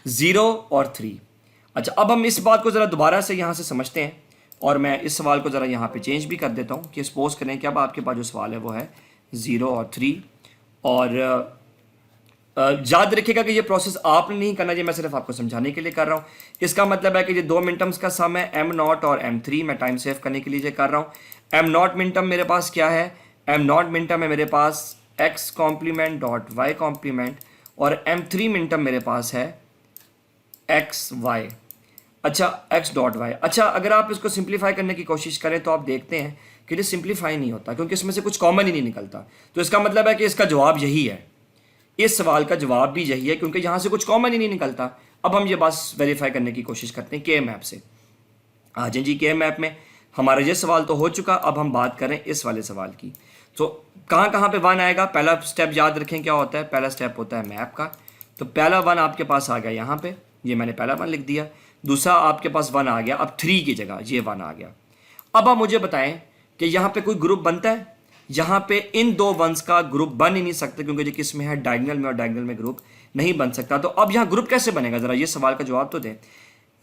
Speaker 1: 0 और 3। अच्छा, अब हम इस बात को ज़रा दोबारा से यहाँ से समझते हैं और मैं इस सवाल को ज़रा यहाँ पे चेंज भी कर देता हूँ कि सपोज करें कि अब आपके पास जो सवाल है वो है 0 और 3। और याद रखिएगा कि ये प्रोसेस आपने नहीं करना, ये मैं सिर्फ आपको समझाने के लिए कर रहा हूँ। इसका मतलब है कि ये 2 मिनटम्स का सम है m0 और m3, मैं टाइम सेव करने के लिए ये कर रहा हूँ। m0 मिनटम मेरे पास क्या है, m0 मिनटम है मेरे पास x complement dot y complement, और m3 मिनटम मेरे पास है x y। अच्छा, x डॉट y। अच्छा, अगर आप इसको सिंप्लीफाई करने की कोशिश करें तो आप देखते हैं कि ये सिंप्लीफाई नहीं होता, क्योंकि इसमें से कुछ कॉमन ही नहीं निकलता। तो इसका मतलब है कि इसका जवाब यही है, इस सवाल का जवाब भी यही है, क्योंकि यहाँ से कुछ कॉमन ही नहीं निकलता। अब हम ये बात वेरीफाई करने की कोशिश करते हैं के मैप से। आ जाए जी, के मैप में हमारा ये सवाल तो हो चुका, अब हम बात करें इस वाले सवाल की। तो कहाँ कहाँ पे 1 आएगा, पहला स्टेप याद रखें क्या होता है, पहला स्टेप होता है मैप का। तो पहला 1 आपके पास आ गया यहाँ पे, ये मैंने पहला 1 लिख दिया। दूसरा आपके पास 1 आ गया, अब 3 की जगह ये 1 आ गया। अब आप मुझे बताएं कि यहाँ पे कोई ग्रुप बनता है, यहाँ पे इन 2 वंस का ग्रुप बन ही नहीं सकता, क्योंकि ये किस में है, डायगोनल में, और डायगोनल में ग्रुप नहीं बन सकता। तो अब यहाँ ग्रुप कैसे बनेगा, जरा ये सवाल का जवाब तो दें।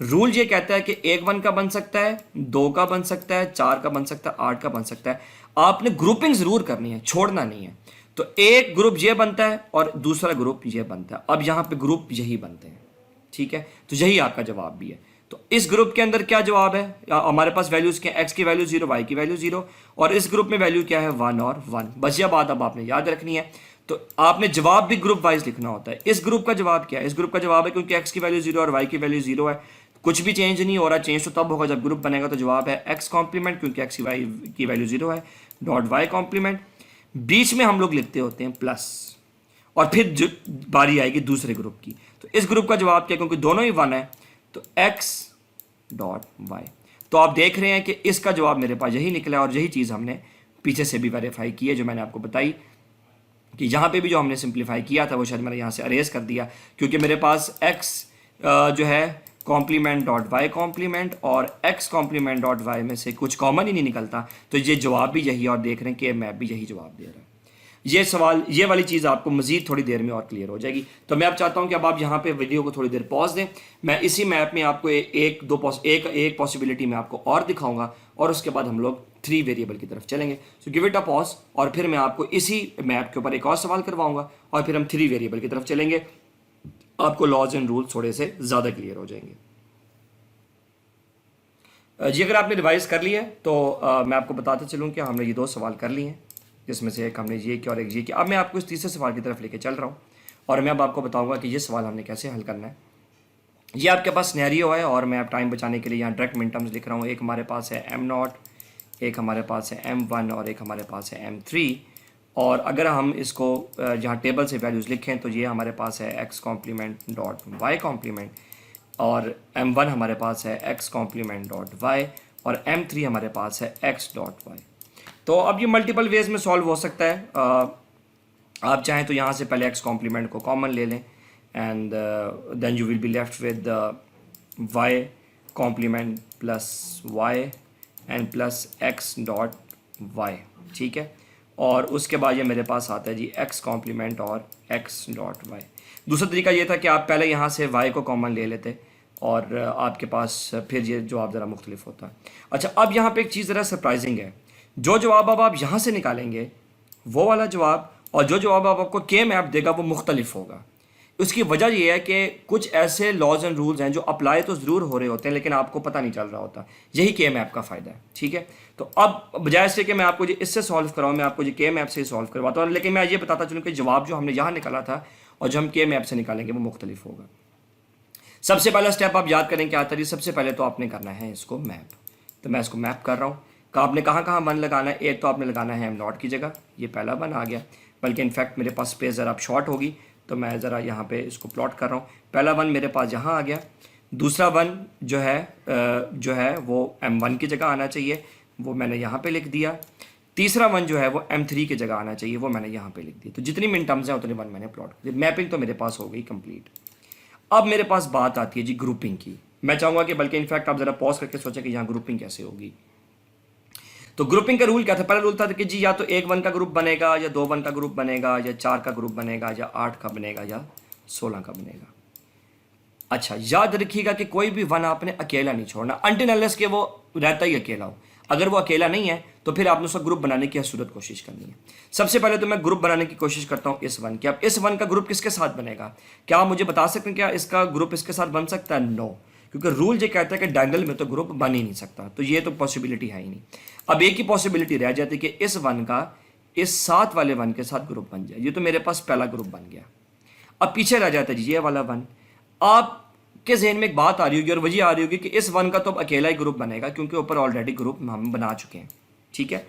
Speaker 1: रूल ये कहता है कि 1 1 का बन सकता है, 2 का बन सकता है, 4 का बन सकता है, 8 का बन सकता है। आपने ग्रुपिंग जरूर करनी है, छोड़ना नहीं है। तो एक ग्रुप ये बनता है और दूसरा ग्रुप ये बनता है। अब यहाँ पे ग्रुप यही बनते हैं, ठीक है, तो यही आपका जवाब भी है। तो इस ग्रुप के अंदर क्या जवाब है, हमारे पास वैल्यूज क्या, x की वैल्यू 0, y की वैल्यू 0, और इस ग्रुप में वैल्यू क्या है 1 और 1। बस यह बात अब आपने याद रखनी है। तो आपने जवाब भी ग्रुप वाइज लिखना होता है। इस ग्रुप का जवाब क्या है, इस ग्रुप का जवाब है, क्योंकि x की वैल्यू 0 और y की वैल्यू 0 है, कुछ भी चेंज नहीं हो रहा। चेंज तो तब होगा जब ग्रुप बनेगा। तो जवाब है x कॉम्प्लीमेंट, क्योंकि x की वैल्यू 0 है, डॉट y कॉम्प्लीमेंट। बीच में हम लोग लिखते होते हैं प्लस, और फिर जो बारी आएगी दूसरे ग्रुप की। तो इस ग्रुप का जवाब क्या, क्योंकि दोनों ही 1 है, तो x डॉट y। तो आप देख रहे हैं कि इसका जवाब मेरे पास यही निकला, और यही चीज़ हमने पीछे से भी वेरीफाई की है, जो मैंने आपको बताई कि यहाँ पे भी जो हमने सिंप्लीफाई किया था वो शायद मैंने यहाँ से अरेज कर दिया, क्योंकि मेरे पास x जो है कॉम्प्लीमेंट डॉट वाई कॉम्प्लीमेंट और x कॉम्प्लीमेंट डॉट वाई में से कुछ कॉमन ही नहीं निकलता। तो ये जवाब भी यही है, और देख रहे हैं कि मैप भी यही जवाब दे रहा है। ये सवाल, ये वाली चीज़ आपको मजीद थोड़ी देर में और क्लियर हो जाएगी। तो मैं अब चाहता हूँ कि अब आप यहाँ पे वीडियो को थोड़ी देर पॉज दें। मैं इसी मैप में आपको एक पॉसिबिलिटी में आपको और दिखाऊंगा, और उसके बाद हम लोग 3 वेरिएबल की तरफ चलेंगे। So give it a pause, और फिर मैं आपको इसी मैप के ऊपर एक और सवाल करवाऊंगा, और फिर हम 3 वेरिएबल की तरफ चलेंगे। आपको लॉज एंड रूल्स थोड़े से ज़्यादा क्लियर हो जाएंगे। जी, अगर आपने रिवाइज कर लिया है तो मैं आपको बताते चलूँ कि हमने ये 2 सवाल कर लिए हैं, जिसमें से एक हमने ये किया और एक ये किया। अब मैं आपको इस तीसरे सवाल की तरफ लेके चल रहा हूँ, और मैं अब आपको बताऊंगा कि ये सवाल हमने कैसे हल करना है। ये आपके पास सिनेरियो है, और मैं अब टाइम बचाने के लिए यहाँ डायरेक्ट मिनटम्स लिख रहा हूँ। एक हमारे पास है m0, एक हमारे पास है m1, और एक हमारे पास है m3। और अगर हम इसको यहाँ टेबल से वैल्यूज़ लिखें तो ये हमारे पास है x complement dot y complement, और m1 हमारे पास है x कॉम्प्लीमेंट डॉट वाई, और m3 हमारे पास है x डॉट वाई। तो अब ये मल्टीपल वेज में सॉल्व हो सकता है। आप चाहें तो यहाँ से पहले x कॉम्प्लीमेंट को कॉमन ले लें, and then you will be left with y complement plus y and plus x dot y, ठीक है। और उसके बाद ये मेरे पास आता है जी एक्स कॉम्प्लीमेंट और एक्स डॉट वाई। दूसरा तरीका ये था कि आप पहले यहाँ से वाई को कॉमन ले लेते और आपके पास फिर ये जवाब ज़रा मुख्तलिफ होता। अच्छा, अब यहाँ पे एक चीज़ ज़रा सरप्राइजिंग है, जो जवाब अब आप यहाँ से निकालेंगे वो वाला जवाब और जो जवाब अब आपको के मैप देगा वो मुख्तलिफ होगा। उसकी वजह यह है कि कुछ ऐसे लॉज एंड रूल्स हैं जो अप्लाई तो ज़रूर हो रहे होते हैं लेकिन आपको पता नहीं चल रहा होता। यही के मैप का फ़ायदा है, ठीक है। तो अब बजाय इससे कि मैं आपको जी इससे सॉल्व कराऊँ, मैं आपको जी के मैप से सॉल्व करवाता हूँ, लेकिन मैं ये बताता चलूँ कि जवाब जो हमने यहाँ निकाला था और जो हम के मैप से निकालेंगे वो मुख्तलिफ होगा। सबसे पहला स्टेप आप याद करें क्या आता है, सबसे पहले तो आपने करना है इसको मैप। तो मैं इसको मैप कर रहा हूँ। आपने कहाँ कहाँ वन लगाना है, एक तो आपने लगाना है एम नॉट की जगह, ये पहला वन आ गया, बल्कि इनफैक्ट मेरे पास स्पेस ज़रा अब शॉर्ट होगी तो मैं ज़रा यहाँ पे इसको प्लॉट कर रहा हूँ। पहला वन मेरे पास यहाँ आ गया, दूसरा वन जो है वो M1 की जगह आना चाहिए, वो मैंने यहाँ पे लिख दिया। तीसरा वन जो है वो M3 की जगह आना चाहिए, वो मैंने यहाँ पे लिख दिया। तो जितनी मिन टर्म्स हैं उतने वन मैंने प्लॉट कर दिया। मैपिंग तो मेरे पास हो गई कंप्लीट। अब मेरे पास बात आती है जी ग्रुपिंग की। मैं चाहूँगा कि बल्कि इनफैक्ट आप ज़रा पॉज करके सोचें कि यहाँ ग्रुपिंग कैसे होगी। तो ग्रुपिंग का रूल क्या था? पहला रूल था कि जी या तो एक वन का ग्रुप बनेगा, या दो वन का ग्रुप बनेगा, या 4 का ग्रुप बनेगा, या 8 का बनेगा, या 16 का बनेगा। अच्छा, याद रखिएगा कि कोई भी वन आपने अकेला नहीं छोड़ना अनटिल अनलेस के वो रहता ही अकेला हो। अगर वो अकेला नहीं है तो फिर आपने उसका ग्रुप बनाने की हसूरत कोशिश करनी है। सबसे पहले तो मैं ग्रुप बनाने की कोशिश करता हूँ इस वन की। अब इस वन का ग्रुप किसके साथ बनेगा? क्या आप मुझे बता सकते हैं क्या इसका ग्रुप इसके साथ बन सकता है? नो, क्योंकि रूल ये कहता है कि डायगोनल में तो ग्रुप बन ही नहीं सकता, तो ये तो पॉसिबिलिटी है ही नहीं। अब एक ही पॉसिबिलिटी रह जाती कि इस वन का इस साथ वाले वन के साथ ग्रुप बन जाए। ये तो मेरे पास पहला ग्रुप बन गया। अब पीछे रह जाता है जी ये वाला वन। आपके जहन में एक बात आ रही होगी और वही आ रही होगी कि इस वन का तो अब अकेला ही ग्रुप बनेगा क्योंकि ऊपर ऑलरेडी ग्रुप हम बना चुके हैं, ठीक है।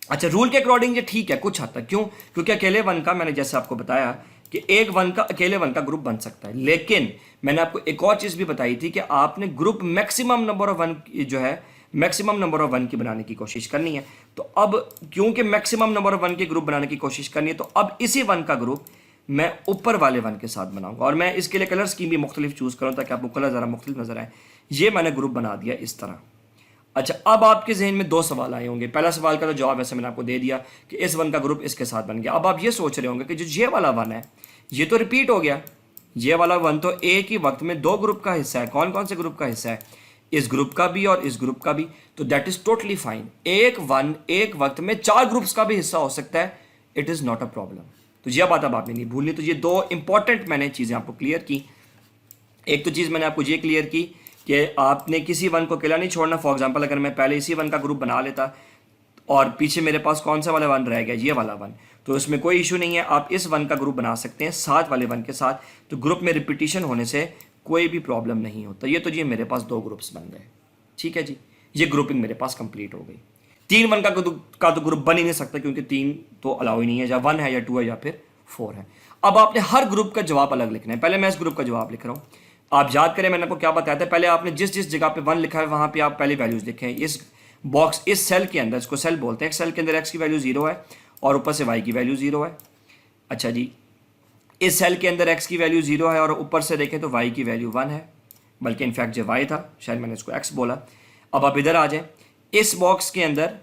Speaker 1: अच्छा, रूल के अकॉर्डिंग ये ठीक है कुछ हद तक। क्यों? क्योंकि अकेले वन का मैंने जैसे आपको बताया कि एक वन का अकेले वन का ग्रुप बन सकता है, लेकिन मैंने आपको एक और चीज़ भी बताई थी कि आपने group maximum number of one जो है मैक्सिमम नंबर ऑफ वन की बनाने की कोशिश करनी है। तो अब क्योंकि मैक्सिमम नंबर ऑफ वन के ग्रुप बनाने की कोशिश करनी है तो अब इसी वन का ग्रुप मैं ऊपर वाले वन के साथ बनाऊंगा और मैं इसके लिए कलर स्कीम भी मुख्तलिफ चूज़ करूँ ताकि आपको कलर ज़रा मुख्तलिफ नजर आए। ये मैंने ग्रुप बना दिया इस तरह। अच्छा, अब आपके जहन में दो सवाल आए होंगे। पहला सवाल का तो जवाब वैसे मैंने आपको दे दिया कि इस वन का ग्रुप इसके साथ बन गया। अब आप ये सोच रहे होंगे कि जो ये वाला वन है ये तो रिपीट हो गया, ये वाला वन तो एक ही वक्त में दो ग्रुप का हिस्सा है। कौन कौन से ग्रुप का हिस्सा है? इस ग्रुप का भी और इस ग्रुप का भी। तो दैट इज टोटली फाइन। एक वन एक वक्त में 4 ग्रुप्स का भी हिस्सा हो सकता है, it is not a problem. तो यह बात अब आपने नहीं भूलनी। तो ये दो इंपॉर्टेंट मैंने चीज़ें आपको क्लियर की। एक तो चीज़ मैंने आपको ये क्लियर की कि आपने किसी वन को अकेला नहीं छोड़ना। फॉर एग्जांपल अगर मैं पहले इसी वन का ग्रुप बना लेता और पीछे मेरे पास कौन सा वाला वन रह गया, ये वाला वन, तो इसमें कोई इशू नहीं है। आप इस वन का ग्रुप बना सकते हैं साथ वाले वन के साथ, तो ग्रुप में रिपीटिशन होने से कोई भी प्रॉब्लम नहीं होता। ये तो जी मेरे पास 2 ग्रुप्स बन गए, ठीक है जी। ये ग्रुपिंग मेरे पास कंप्लीट हो गई। 3 वन का तो ग्रुप बन ही नहीं सकता क्योंकि 3 तो अलाउ ही नहीं है, या 1 है या 2 है या फिर 4 है। अब आपने हर ग्रुप का जवाब अलग लिखना है। पहले मैं इस ग्रुप का जवाब लिख रहा हूँ। आप याद करें मैंने आपको क्या बताया था, पहले आपने जिस जिस जगह पे 1 लिखा है वहां पे आप पहले वैल्यूज लिखें। इस बॉक्स इस सेल के अंदर, इसको सेल बोलते हैं, सेल के अंदर x की वैल्यू 0 है और ऊपर से y की वैल्यू 0 है। अच्छा जी, इस सेल के अंदर x की वैल्यू 0 है और ऊपर से देखें तो y की वैल्यू 1 है, बल्कि इनफैक्ट जो y था शायद मैंने इसको x बोला। अब आप इधर आ जाएं, इस बॉक्स के अंदर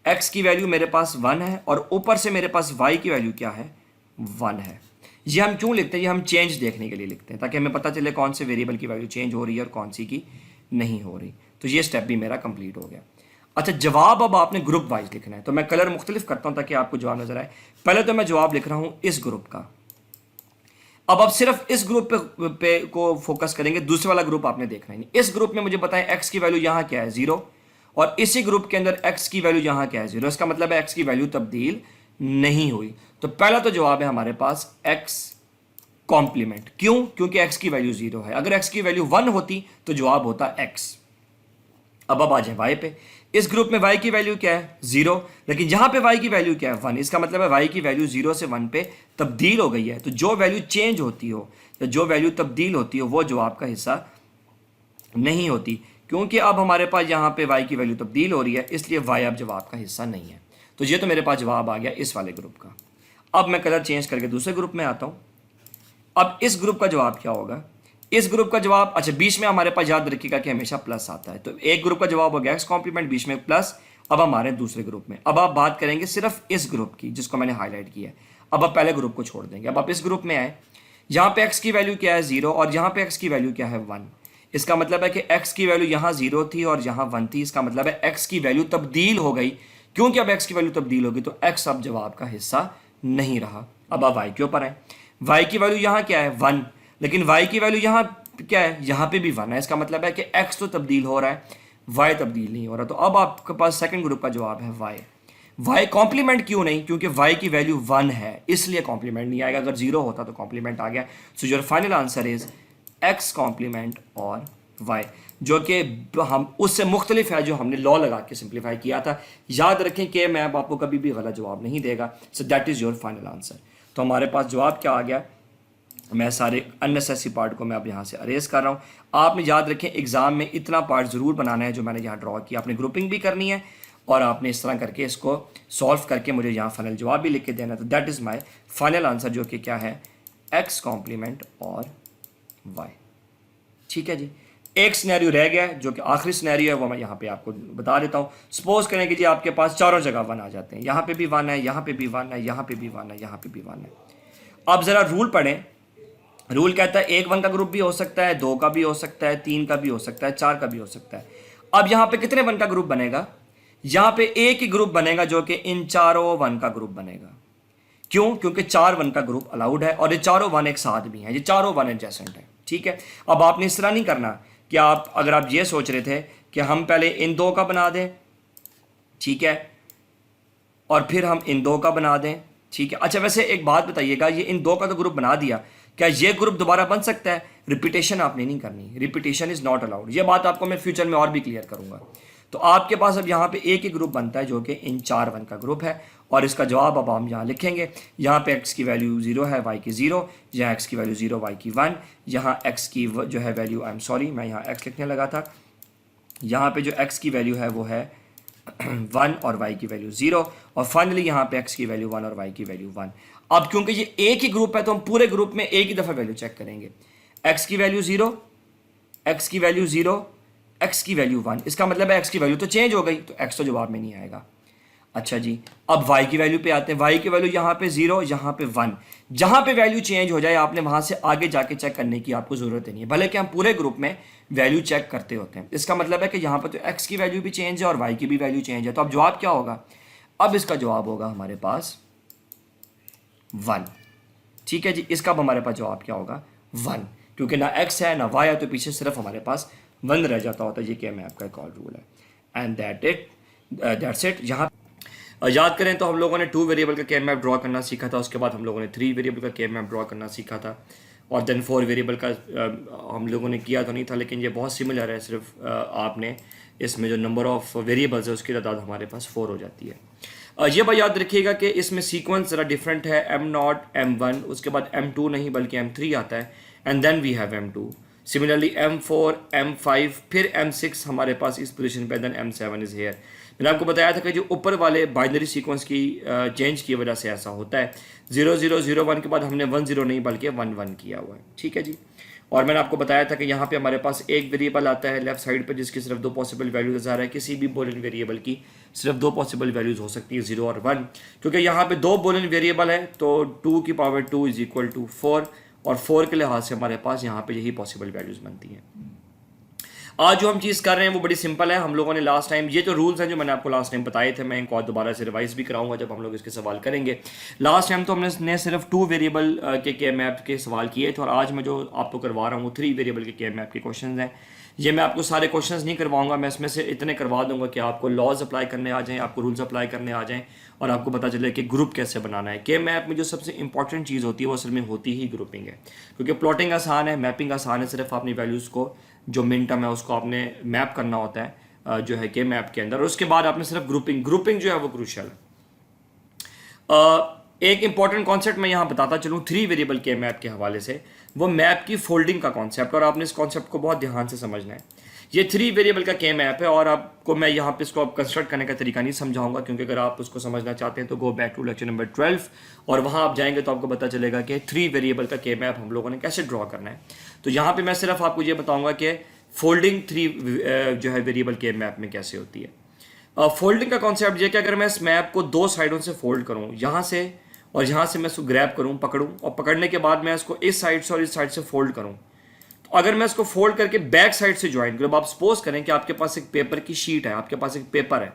Speaker 1: x की वैल्यू मेरे पास 1 है और ऊपर से मेरे पास y की वैल्यू क्या है? 1 है। ये हम क्यों लिखते हैं? ये हम चेंज देखने के लिए लिखते हैं ताकि हमें पता चले कौन से वेरिएबल की वैल्यू चेंज हो रही है और कौन सी की नहीं हो रही। तो ये स्टेप भी मेरा कंप्लीट हो गया। अच्छा, जवाब अब आपने ग्रुप वाइज लिखना है। तो मैं कलर मुख्तलिफ करता हूं ताकि आपको जवाब नजर आए। पहले तो मैं जवाब लिख रहा हूं इस ग्रुप का। अब आप सिर्फ इस ग्रुप पे को फोकस करेंगे, दूसरे वाला ग्रुप आपने देखना ही नहीं। इस ग्रुप में मुझे बताएं x की वैल्यू यहां क्या है? 0। और इसी ग्रुप के अंदर x की वैल्यू यहां क्या है? 0। इसका मतलब है x की वैल्यू तब्दील नहीं हुई। तो पहला तो जवाब है हमारे पास x कॉम्प्लीमेंट। क्यों? क्योंकि x की वैल्यू 0 है। अगर x की वैल्यू 1 होती तो जवाब होता x। अब आ जाए y पे। इस ग्रुप में y की वैल्यू क्या है? 0। लेकिन यहां पे y की वैल्यू क्या है? 1। इसका मतलब है y की वैल्यू 0 से 1 पे तब्दील हो गई है। तो जो वैल्यू चेंज होती हो या जो वैल्यू तब्दील होती हो वो जवाब का हिस्सा नहीं होती, क्योंकि अब हमारे पास यहाँ पे y की वैल्यू तब्दील हो रही है, इसलिए y अब जवाब का हिस्सा नहीं है। तो ये तो मेरे पास जवाब आ गया इस वाले ग्रुप का। अब मैं कलर चेंज करके दूसरे ग्रुप में आता हूँ। अब इस ग्रुप का जवाब क्या होगा? इस ग्रुप का जवाब, अच्छा बीच में हमारे पास याद रखिएगा कि हमेशा प्लस आता है। तो एक ग्रुप का जवाब हो गया x कॉम्प्लीमेंट, बीच में प्लस, अब हम आ रहे हैं दूसरे ग्रुप में। अब आप बात करेंगे सिर्फ इस ग्रुप की जिसको मैंने हाईलाइट किया है। अब आप पहले ग्रुप को छोड़ देंगे। अब आप इस ग्रुप में आए, यहाँ पे x की वैल्यू क्या है 0 और यहाँ पे x की वैल्यू क्या है 1। इसका मतलब है कि x की वैल्यू यहाँ 0 थी और यहाँ 1 थी। इसका मतलब है x की वैल्यू तब्दील हो गई। क्योंकि अब x की वैल्यू तब्दील होगी तो x अब जवाब का हिस्सा नहीं रहा। अब आप y के ऊपर आए, y की वैल्यू यहाँ क्या है 1, लेकिन y की वैल्यू यहाँ क्या है, यहाँ पे भी 1 है। इसका मतलब है कि x तो तब्दील हो रहा है, y तब्दील नहीं हो रहा। तो अब आपके पास सेकंड ग्रुप का जवाब है y। y कॉम्प्लीमेंट क्यों नहीं, क्योंकि y की वैल्यू 1 है, इसलिए कॉम्प्लीमेंट नहीं आएगा। अगर 0 होता तो कॉम्प्लीमेंट आ गया। So your final answer is x complement और y, जो कि हम उससे मुख्तलिफ है जो हमने लॉ लगा के सिंप्लीफाई किया था। याद रखें कि मैप आपको कभी भी गलत जवाब नहीं देगा। So that is your final answer. तो हमारे पास जवाब क्या आ गया। मैं सारे अननेसेसरी पार्ट को मैं अब यहाँ से अरेज कर रहा हूँ। आपने याद रखें एग्जाम में इतना पार्ट ज़रूर बनाना है जो मैंने यहाँ ड्रॉ किया। आपने ग्रुपिंग भी करनी है और आपने इस तरह करके इसको सॉल्व करके मुझे यहाँ फाइनल जवाब भी लिख के देना है। तो that is my final answer, जो कि क्या है x कॉम्प्लीमेंट और y। ठीक है जी। एक सिनेरियो रह गया है जो कि आखिरी सिनेरियो है, वो मैं यहाँ पे आपको बता देता हूँ। सपोज करें कि जी आपके पास चारों जगह 1 आ जाते हैं। यहाँ पे भी 1 है, यहाँ पे भी 1 है, यहाँ पे भी 1 है, यहाँ पे भी 1 है। अब ज़रा रूल पढ़ें। रूल कहता है 1 1 का ग्रुप भी हो सकता है, 2 का भी हो सकता है, 3 का भी हो सकता है, 4 का भी हो सकता है। अब यहाँ पे कितने 1 का ग्रुप बनेगा, यहाँ पे एक ही ग्रुप बनेगा जो कि इन चारों 1 का ग्रुप बनेगा। क्यों, क्योंकि 4 1 का ग्रुप अलाउड है और ये चारों 1 एक साथ भी हैं, ये चारों 1 एडजेसेंट है। ठीक है। अब आपने इस तरह नहीं करना कि आप, अगर आप ये सोच रहे थे कि हम पहले इन 2 का बना दें, ठीक है, और फिर हम इन 2 का बना दें, ठीक है। अच्छा वैसे एक बात बताइएगा, ये इन 2 का तो ग्रुप बना दिया, क्या ये ग्रुप दोबारा बन सकता है? रिपीटेशन आपने नहीं करनी, रिपीटेशन इज नॉट अलाउड। ये बात आपको मैं फ्यूचर में और भी क्लियर करूंगा। तो आपके पास अब यहाँ पे एक ही ग्रुप बनता है जो कि इन 4 1 का ग्रुप है और इसका जवाब अब हम यहाँ लिखेंगे। यहाँ पे x की वैल्यू 0 है, y की 0, यहाँ x की वैल्यू 0, y की 1, यहाँ x की जो है वैल्यू, आई एम सॉरी मैं यहाँ x लिखने लगा था, यहाँ पे जो x की वैल्यू है वो है 1 और y की वैल्यू 0, और फाइनली यहाँ पे x की वैल्यू 1 और y की वैल्यू 1। अब क्योंकि ये एक ही ग्रुप है तो हम पूरे ग्रुप में एक ही दफ़ा वैल्यू चेक करेंगे। x की वैल्यू 0, x की वैल्यू 0, x की वैल्यू 1। इसका मतलब है x की वैल्यू तो चेंज हो गई, तो x तो जवाब में नहीं आएगा। अच्छा जी, अब y की वैल्यू पे आते हैं। y की वैल्यू यहाँ पे 0, यहाँ पे 1। जहाँ पे वैल्यू चेंज हो जाए आपने वहाँ से आगे जाके चेक करने की आपको ज़रूरत नहीं है, भले कि हम पूरे ग्रुप में वैल्यू चेक करते होते हैं। इसका मतलब है कि यहाँ पर तो x की वैल्यू भी चेंज है और y की भी वैल्यू चेंज है। तो अब जवाब क्या होगा? अब इसका जवाब होगा हमारे पास 1। ठीक है जी, इसका अब हमारे पास जवाब क्या होगा? 1, क्योंकि ना x है ना y है, तो पीछे सिर्फ हमारे पास 1 रह जाता होता है। ये क्या, मैं आपका एक और रूल है एंड दैट्स इट। यहाँ याद करें तो हम लोगों ने 2 वेरिएबल का के मैप ड्रॉ करना सीखा था, उसके बाद हम लोगों ने 3 वेरिएबल का के मैप ड्रॉ करना सीखा था, और देन 4 वेरिएबल का हम लोगों ने किया तो नहीं था, लेकिन ये बहुत सिमिलर है। सिर्फ आपने इसमें जो नंबर ऑफ वेरिएबल्स है उसकी तादाद हमारे पास 4 हो जाती है। ये बात याद रखिएगा कि इसमें सीक्वेंस ज़रा डिफरेंट है, M0 M1, उसके बाद M2 नहीं बल्कि M3 आता है, and then we have M2। Similarly M4 M5 फिर M6 हमारे पास इस पोजीशन पे, देन M7 इज़ हेयर। मैंने आपको बताया था कि जो ऊपर वाले बाइनरी सीक्वेंस की चेंज की वजह से ऐसा होता है। 0 0 0 1 के बाद हमने 1 0 नहीं बल्कि 1 1 किया हुआ है। ठीक है जी। और मैंने आपको बताया था कि यहाँ पे हमारे पास एक वेरिएबल आता है लेफ्ट साइड पे जिसकी सिर्फ 2 पॉसिबल वैल्यूज आ रहा है। किसी भी बूलियन वेरिएबल की सिर्फ 2 पॉसिबल वैल्यूज हो सकती है, 0 और 1, क्योंकि यहाँ पे 2 बूलियन वेरिएबल है तो 2 की पावर 2 इज इक्वल टू 4, और 4 के लिहाज से हमारे पास यहाँ पे यही पॉसिबल वैल्यूज बनती हैं। आज जो हम चीज़ कर रहे हैं वो बड़ी सिंपल है। हम लोगों ने लास्ट टाइम ये जो रूल्स हैं जो मैंने आपको लास्ट टाइम बताए थे, मैं इनको और दोबारा से रिवाइज भी कराऊंगा जब हम लोग इसके सवाल करेंगे। लास्ट टाइम तो हमने सिर्फ 2 वेरिएबल के मैप के सवाल किए थे, और आज मैं जो आपको करवा रहा हूँ 3 वेरिएबल के मैप के क्वेश्चन हैं। ये मैं आपको सारे क्वेश्चंस नहीं करवाऊंगा, मैं इसमें से इतने करवा दूंगा कि आपको लॉज अप्लाई करने आ जाएं, आपको रूल्स अप्लाई करने आ जाएं, और आपको पता चले कि ग्रुप कैसे बनाना है। के मैप में जो सबसे इंपॉर्टेंट चीज़ होती है वो असल में होती ही ग्रुपिंग है, क्योंकि प्लॉटिंग आसान है, मैपिंग आसान है। सिर्फ अपनी वैल्यूज़ को जो मिन टर्म है उसको आपने मैप करना होता है जो है के मैप के अंदर, और उसके बाद आपने सिर्फ ग्रुपिंग जो है वो क्रूशियल है। एक इंपॉर्टेंट कॉन्सेप्ट मैं यहाँ बताता चलूँ 3 वेरिएबल के मैप के हवाले से, वो मैप की फोल्डिंग का कॉन्सेप्ट, और आपने इस कॉन्सेप्ट को बहुत ध्यान से समझना है। ये 3 वेरिएबल का के मैप है, और आपको मैं यहाँ पे इसको कंस्ट्रक्ट करने का तरीका नहीं समझाऊंगा, क्योंकि अगर आप उसको समझना चाहते हैं तो go back to lecture number 12, और वहाँ आप जाएंगे तो आपको पता चलेगा कि 3 वेरिएबल का के मैप हम लोगों ने कैसे ड्रॉ करना है। तो यहाँ पे मैं सिर्फ आपको ये बताऊँगा कि फोल्डिंग 3 जो है वेरिएबल के मैप में कैसे होती है। फोल्डिंग का कॉन्सेप्ट ये कि अगर मैं इस मैप को दो साइडों से फोल्ड करूं, यहाँ से और यहाँ से मैं इसको ग्रैब करूं, पकड़ूं, और पकड़ने के बाद मैं इसको इस साइड से और इस साइड से फोल्ड करूं, तो अगर मैं इसको फोल्ड करके बैक साइड से ज्वाइन करूं, आप सपोज करें कि आपके पास एक पेपर की शीट है, आपके पास एक पेपर है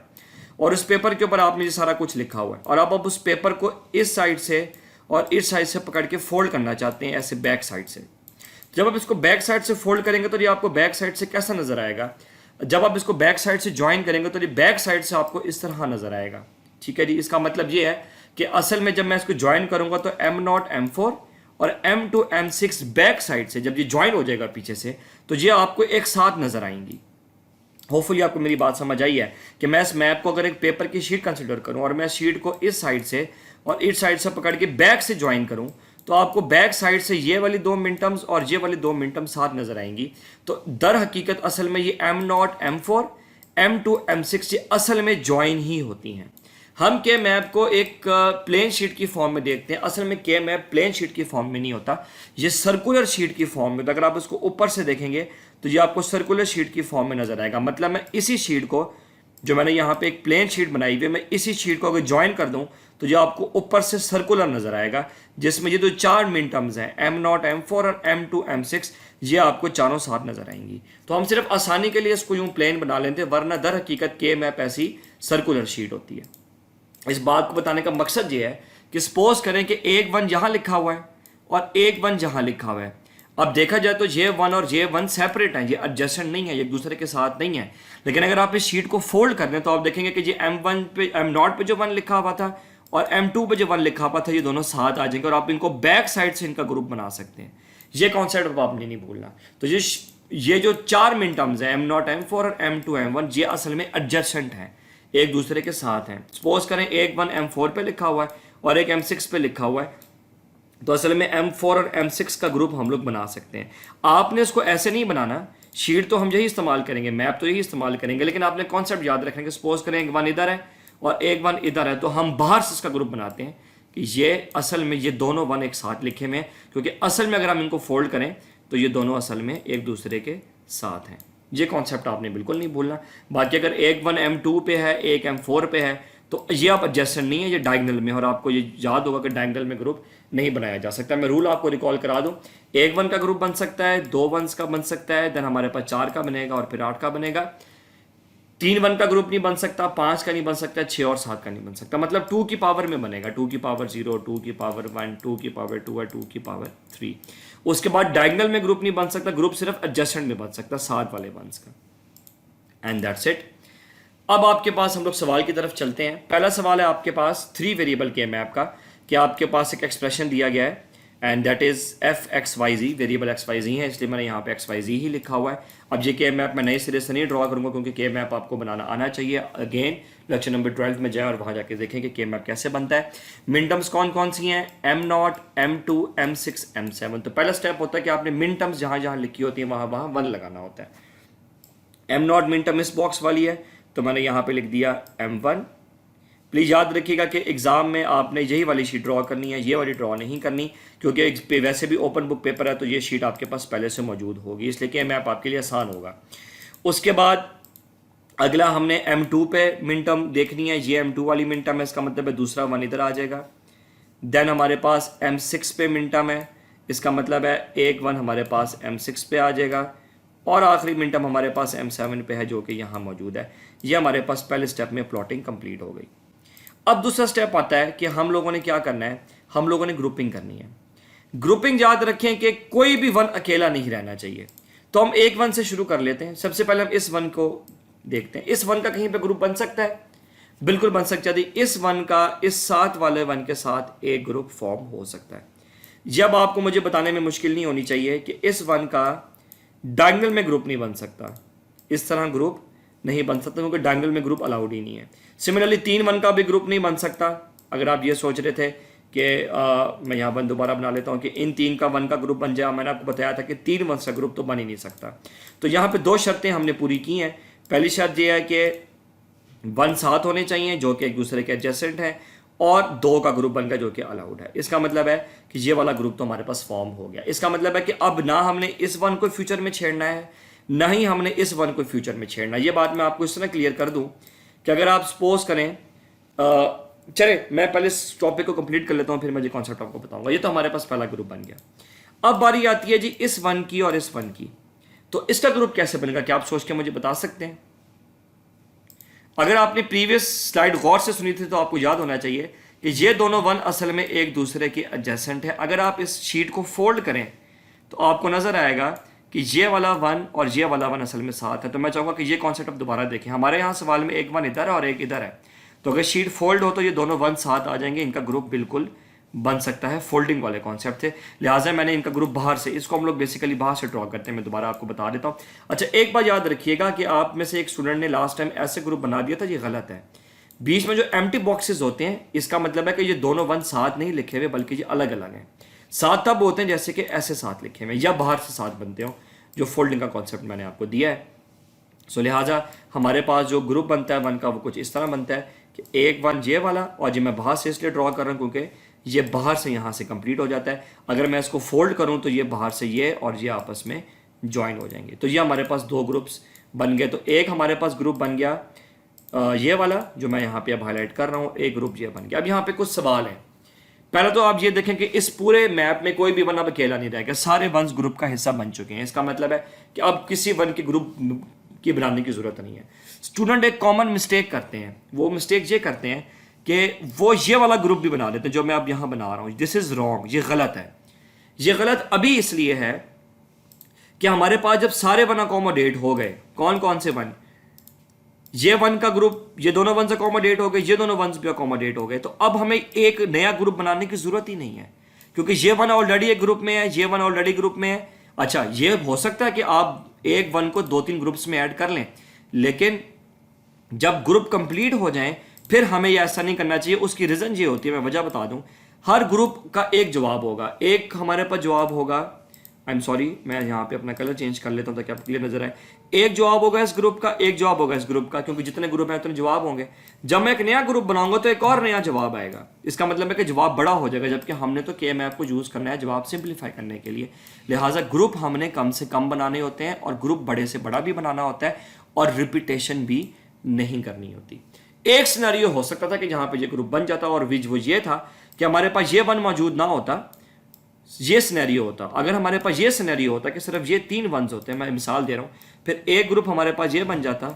Speaker 1: और उस पेपर के ऊपर आपने ये सारा कुछ लिखा हुआ है, और अब आप उस पेपर को इस साइड से और इस साइड से पकड़ के फोल्ड करना चाहते हैं ऐसे बैक साइड से। जब आप इसको बैक साइड से फोल्ड करेंगे तो ये आपको बैक साइड से कैसा नजर आएगा? जब आप इसको बैक साइड से ज्वाइन करेंगे तो ये बैक साइड से आपको इस तरह नजर आएगा। ठीक है जी, इसका मतलब ये है कि असल में जब मैं इसको ज्वाइन करूंगा तो M0 M4 और M2 M6 बैक साइड से जब ये ज्वाइन हो जाएगा पीछे से, तो ये आपको एक साथ नजर आएंगी। होपफुली आपको मेरी बात समझ आई है कि मैं इस मैप को अगर एक पेपर की शीट कंसिडर करूं और मैं शीट को इस साइड से और इस साइड से पकड़ के बैक से ज्वाइन करूं, तो आपको बैक साइड से ये वाली दो मिनटम्स और ये वाली दो मिनटम्स साथ नजर आएंगी। तो दर हकीकत असल में ये M0 M4 M2 M6 ये असल में ज्वाइन ही होती हैं। हम के मैप को एक प्लेन शीट की फॉर्म में देखते हैं, असल में के मैप प्लेन शीट की फॉर्म में नहीं होता, ये सर्कुलर शीट की फॉर्म में। तो अगर आप इसको ऊपर से देखेंगे तो ये आपको सर्कुलर शीट की फॉर्म में नजर आएगा। मतलब मैं इसी शीट को, जो मैंने यहाँ पे एक प्लेन शीट बनाई हुई है, मैं इसी शीट को अगर ज्वाइन कर दूं तो ये आपको ऊपर से सर्कुलर नजर आएगा, जिसमें ये जो चार मिनटम्स हैं M0 M4 और M2 M6 ये आपको चारों साथ नजर आएंगी। तो हम सिर्फ आसानी के लिए इसको यूं प्लेन बना लेते हैं, वरना दर हकीकत के मैप ऐसी सर्कुलर शीट होती है। इस बात को बताने का मकसद ये है कि सपोज करें कि एक वन यहां लिखा हुआ है और एक वन यहां लिखा हुआ है। अब देखा जाए तो J1 और J1 सेपरेट हैं, ये एडजेसेंट नहीं है, ये एक दूसरे के साथ नहीं है। लेकिन अगर आप इस शीट को फोल्ड कर दें तो आप देखेंगे कि ये M1 पे M0 पे जो वन लिखा हुआ था और M2 पे जो वन लिखा हुआ था, ये दोनों साथ आ जाएंगे और आप इनको बैक साइड से इनका ग्रुप बना सकते हैं। ये कॉन्सेप्ट आपने नहीं भूलना। तो ये जो चार मिनटम्स है M0 M4 और M2 M1 ये असल में एडजेसेंट हैं, एक दूसरे के साथ हैं। सपोज करें एक वन M4 पे लिखा हुआ है और एक M6 पे लिखा हुआ है, तो असल में M4 और M6 का ग्रुप हम लोग बना सकते हैं। आपने इसको ऐसे नहीं बनाना, शीट तो हम यही इस्तेमाल करेंगे, मैप तो यही इस्तेमाल करेंगे, लेकिन आपने कॉन्सेप्ट याद रखना कि सपोज करें एक वन इधर है और एक वन इधर है, तो हम बाहर से इसका ग्रुप बनाते हैं कि ये असल में ये दोनों वन एक साथ लिखे हुए हैं, क्योंकि असल में अगर हम इनको फोल्ड करें तो ये दोनों असल में एक दूसरे के साथ हैं। ये कॉन्सेप्ट आपने बिल्कुल नहीं भूलना। बाकी अगर एक वन M2 पे है, एक M4 पे है, तो ये आप एडजेसेंट नहीं है, ये डायगोनल में, और आपको ये याद होगा कि डायगोनल में ग्रुप नहीं बनाया जा सकता। मैं रूल आपको रिकॉल करा दूं, एक वन का ग्रुप बन सकता है, दो वंस का बन सकता है, देन हमारे पास 4 का बनेगा और फिर 8 का बनेगा। 3 वन का ग्रुप नहीं बन सकता, 5 का नहीं बन सकता, 6 और 7 का नहीं बन सकता। मतलब 2 की पावर में बनेगा, 2 की पावर 0, 2 की पावर 1, 2 की पावर 2 और 2 की पावर 3। उसके बाद डायगोनल में ग्रुप नहीं बन सकता, ग्रुप सिर्फ एडजेसेंट में बन सकता 7 वाले वंस का। And that's it. अब आपके पास हम लोग सवाल की तरफ चलते हैं। पहला सवाल है आपके पास 3 वेरिएबल के मैप का, कि आपके पास एक एक्सप्रेशन दिया गया है and that is f(x,y,z), variable x,y,z है, इसलिए मैंने यहाँ पे x,y,z ही लिखा हुआ है। अब ये के मैप मैं नए सिरे से नहीं ड्रॉ करूंगा, क्योंकि के मैप आपको बनाना आना चाहिए। अगेन लेक्चर नंबर 12 में जाए और वहाँ जाके देखें कि के मैप कैसे बनता है। मिनटम्स कौन कौन सी हैं? M0 M2 M6 M7। तो पहला स्टेप होता है कि आपने मिनटम्स जहाँ जहाँ लिखी होती है वहाँ वहाँ 1 लगाना होता है। M0 मिनटम इस बॉक्स वाली है, तो मैंने यहाँ पे लिख दिया M1। प्लीज़ याद रखिएगा कि एग्ज़ाम में आपने यही वाली शीट ड्रॉ करनी है, ये वाली ड्रॉ नहीं करनी, क्योंकि वैसे भी ओपन बुक पेपर है तो ये शीट आपके पास पहले से मौजूद होगी, इसलिए कि मैप आपके लिए आसान होगा। उसके बाद अगला हमने M2 पे मिनटम देखनी है, ये M2 वाली मिनटम है, इसका मतलब है दूसरा वन इधर आ जाएगा। देन हमारे पास M6 पे मिनटम है, इसका मतलब है एक वन हमारे पास M6 पे आ जाएगा, और आखिरी मिनटम हमारे पास M7 पे है जो कि यहाँ मौजूद है। ये हमारे पास पहले स्टेप में प्लॉटिंग कंप्लीट हो गई। अब दूसरा स्टेप आता है कि हम लोगों ने क्या करना है, हम लोगों ने ग्रुपिंग करनी है। ग्रुपिंग याद रखें कि कोई भी वन अकेला नहीं रहना चाहिए, तो हम एक वन से शुरू कर लेते हैं। सबसे पहले हम इस वन को देखते हैं, इस वन का कहीं पे ग्रुप बन सकता है? बिल्कुल बन सकता है। इस वन का इस 7 वाले वन के साथ एक ग्रुप फॉर्म हो सकता है। जब आपको मुझे बताने में मुश्किल नहीं होनी चाहिए कि इस वन का डायगोनल में ग्रुप नहीं बन सकता, इस तरह ग्रुप नहीं बन सकता, क्योंकि डायगोनल में ग्रुप अलाउड ही नहीं है। सिमिलरली 3 वन का भी ग्रुप नहीं बन सकता। अगर आप ये सोच रहे थे कि मैं यहाँ वन दोबारा बना लेता हूँ कि इन 3 का वन का ग्रुप बन जाए, मैंने आपको बताया था कि 3 वन का ग्रुप तो बन ही नहीं सकता। तो यहाँ पे 2 शर्तें हमने पूरी की हैं। पहली शर्त यह है कि वन साथ होने चाहिए जो कि एक दूसरे के एडजेसेंट हैं, और 2 का ग्रुप बन गया जो कि अलाउड है। इसका मतलब है कि ये वाला ग्रुप तो हमारे पास फॉर्म हो गया। इसका मतलब है कि अब ना हमने इस वन को फ्यूचर में छेड़ना है, ना ही हमने इस वन को फ्यूचर में छेड़ना है। ये बात मैं आपको इस तरह क्लियर कर दूं कि अगर आप सपोज करें चले मैं पहले इस टॉपिक को कंप्लीट कर लेता हूं, फिर मैं ये कॉन्सेप्ट आपको बताऊंगा। ये तो हमारे पास पहला ग्रुप बन गया। अब बारी आती है जी इस वन की और इस वन की। तो इसका ग्रुप कैसे बनेगा, क्या आप सोच के मुझे बता सकते हैं? अगर आपने प्रीवियस स्लाइड गौर से सुनी थी तो आपको याद होना चाहिए कि ये दोनों वन असल में एक दूसरे के एडजेसेंट है। अगर आप इस शीट को फोल्ड करें तो आपको नजर आएगा कि ये वाला वन और ये वाला वन असल में साथ है। तो मैं चाहूंगा कि ये कॉन्सेप्ट आप दोबारा देखें। हमारे यहाँ सवाल में एक वन इधर है और एक इधर है, तो अगर शीट फोल्ड हो तो ये दोनों वन साथ आ जाएंगे, इनका ग्रुप बिल्कुल बन सकता है। फोल्डिंग वाले कॉन्सेप्ट थे, लिहाजा मैंने इनका ग्रुप बाहर से, इसको हम लोग बेसिकली बाहर से ड्रॉ करते हैं। मैं दोबारा आपको बता देता हूँ। अच्छा, एक बात याद रखिएगा कि आप में से एक स्टूडेंट ने लास्ट टाइम ऐसे ग्रुप बना दिया था, ये गलत है। बीच में जो एम्प्टी बॉक्सेस होते हैं, इसका मतलब है कि ये दोनों वन साथ नहीं लिखे हुए, बल्कि ये अलग अलग हैं। साथ तब होते हैं जैसे कि ऐसे साथ लिखे हुए या बाहर से साथ बनते हो, जो फोल्डिंग का कॉन्सेप्ट मैंने आपको दिया है। सो लिहाजा हमारे पास जो ग्रुप बनता है वन का, वो कुछ इस तरह बनता है कि एक वन ये वाला, और ये मैं बाहर से इसलिए ड्रॉ कर रहा हूँ क्योंकि ये बाहर से यहाँ से कंप्लीट हो जाता है। अगर मैं इसको फोल्ड करूँ तो ये बाहर से ये और ये आपस में ज्वाइन हो जाएंगे। तो ये हमारे पास दो ग्रुप्स बन गए। तो एक हमारे पास ग्रुप बन गया ये वाला जो मैं यहाँ पे अब हाईलाइट कर रहा हूँ, एक ग्रुप ये बन गया। अब यहाँ पे कुछ सवाल है। पहले तो आप ये देखें कि इस पूरे मैप में कोई भी वन अब अकेला नहीं रहेगा, सारे वंस ग्रुप का हिस्सा बन चुके हैं। इसका मतलब है कि अब किसी वन के ग्रुप की बनाने की जरूरत नहीं है। स्टूडेंट एक कॉमन मिस्टेक करते हैं, वो मिस्टेक ये करते हैं कि वो ये वाला ग्रुप भी बना लेते हैं जो मैं अब यहाँ बना रहा हूँ। दिस इज रॉन्ग, ये गलत है। ये गलत अभी इसलिए है कि हमारे पास जब सारे वन अकोमोडेट हो गए, कौन कौन से वन, ये वन का ग्रुप, ये दोनों वन अकोमोडेट हो गए, ये दोनों वंस भी अकोमोडेट हो गए, तो अब हमें एक नया ग्रुप बनाने की जरूरत ही नहीं है, क्योंकि ये वन ऑलरेडी एक ग्रुप में है, ये वन ऑलरेडी ग्रुप में है। अच्छा, ये हो सकता है कि आप एक वन को 2-3 ग्रुप्स में ऐड कर लें, लेकिन जब ग्रुप कंप्लीट हो जाएं फिर हमें ये ऐसा नहीं करना चाहिए। उसकी रीजन ये होती है, मैं वजह बता दूं। हर ग्रुप का एक जवाब होगा। एक हमारे पास जवाब होगा, आई एम सॉरी मैं यहाँ पे अपना कलर चेंज कर लेता हूँ ताकि आपको क्लियर नजर आए। एक जवाब होगा इस ग्रुप का, एक जवाब होगा इस ग्रुप का, क्योंकि जितने ग्रुप हैं उतने जवाब होंगे। जब मैं एक नया ग्रुप बनाऊंगा तो एक और नया जवाब आएगा। इसका मतलब है कि जवाब बड़ा हो जाएगा, जबकि हमने तो के मैप को यूज करना है जवाब सिंप्लीफाई करने के लिए। लिहाजा ग्रुप हमने कम से कम बनाने होते हैं और ग्रुप बड़े से बड़ा भी बनाना होता है, और रिपीटेशन भी नहीं करनी होती। एक सिनेरियो हो सकता था कि जहां पे ये ग्रुप बन जाता, और विच वो ये था कि हमारे पास ये वन मौजूद ना होता, ये सिनेरियो होता। अगर हमारे पास ये सिनेरियो होता कि सिर्फ ये 3 वंस होते हैं, मैं मिसाल दे रहा हूं, फिर एक ग्रुप हमारे पास ये बन जाता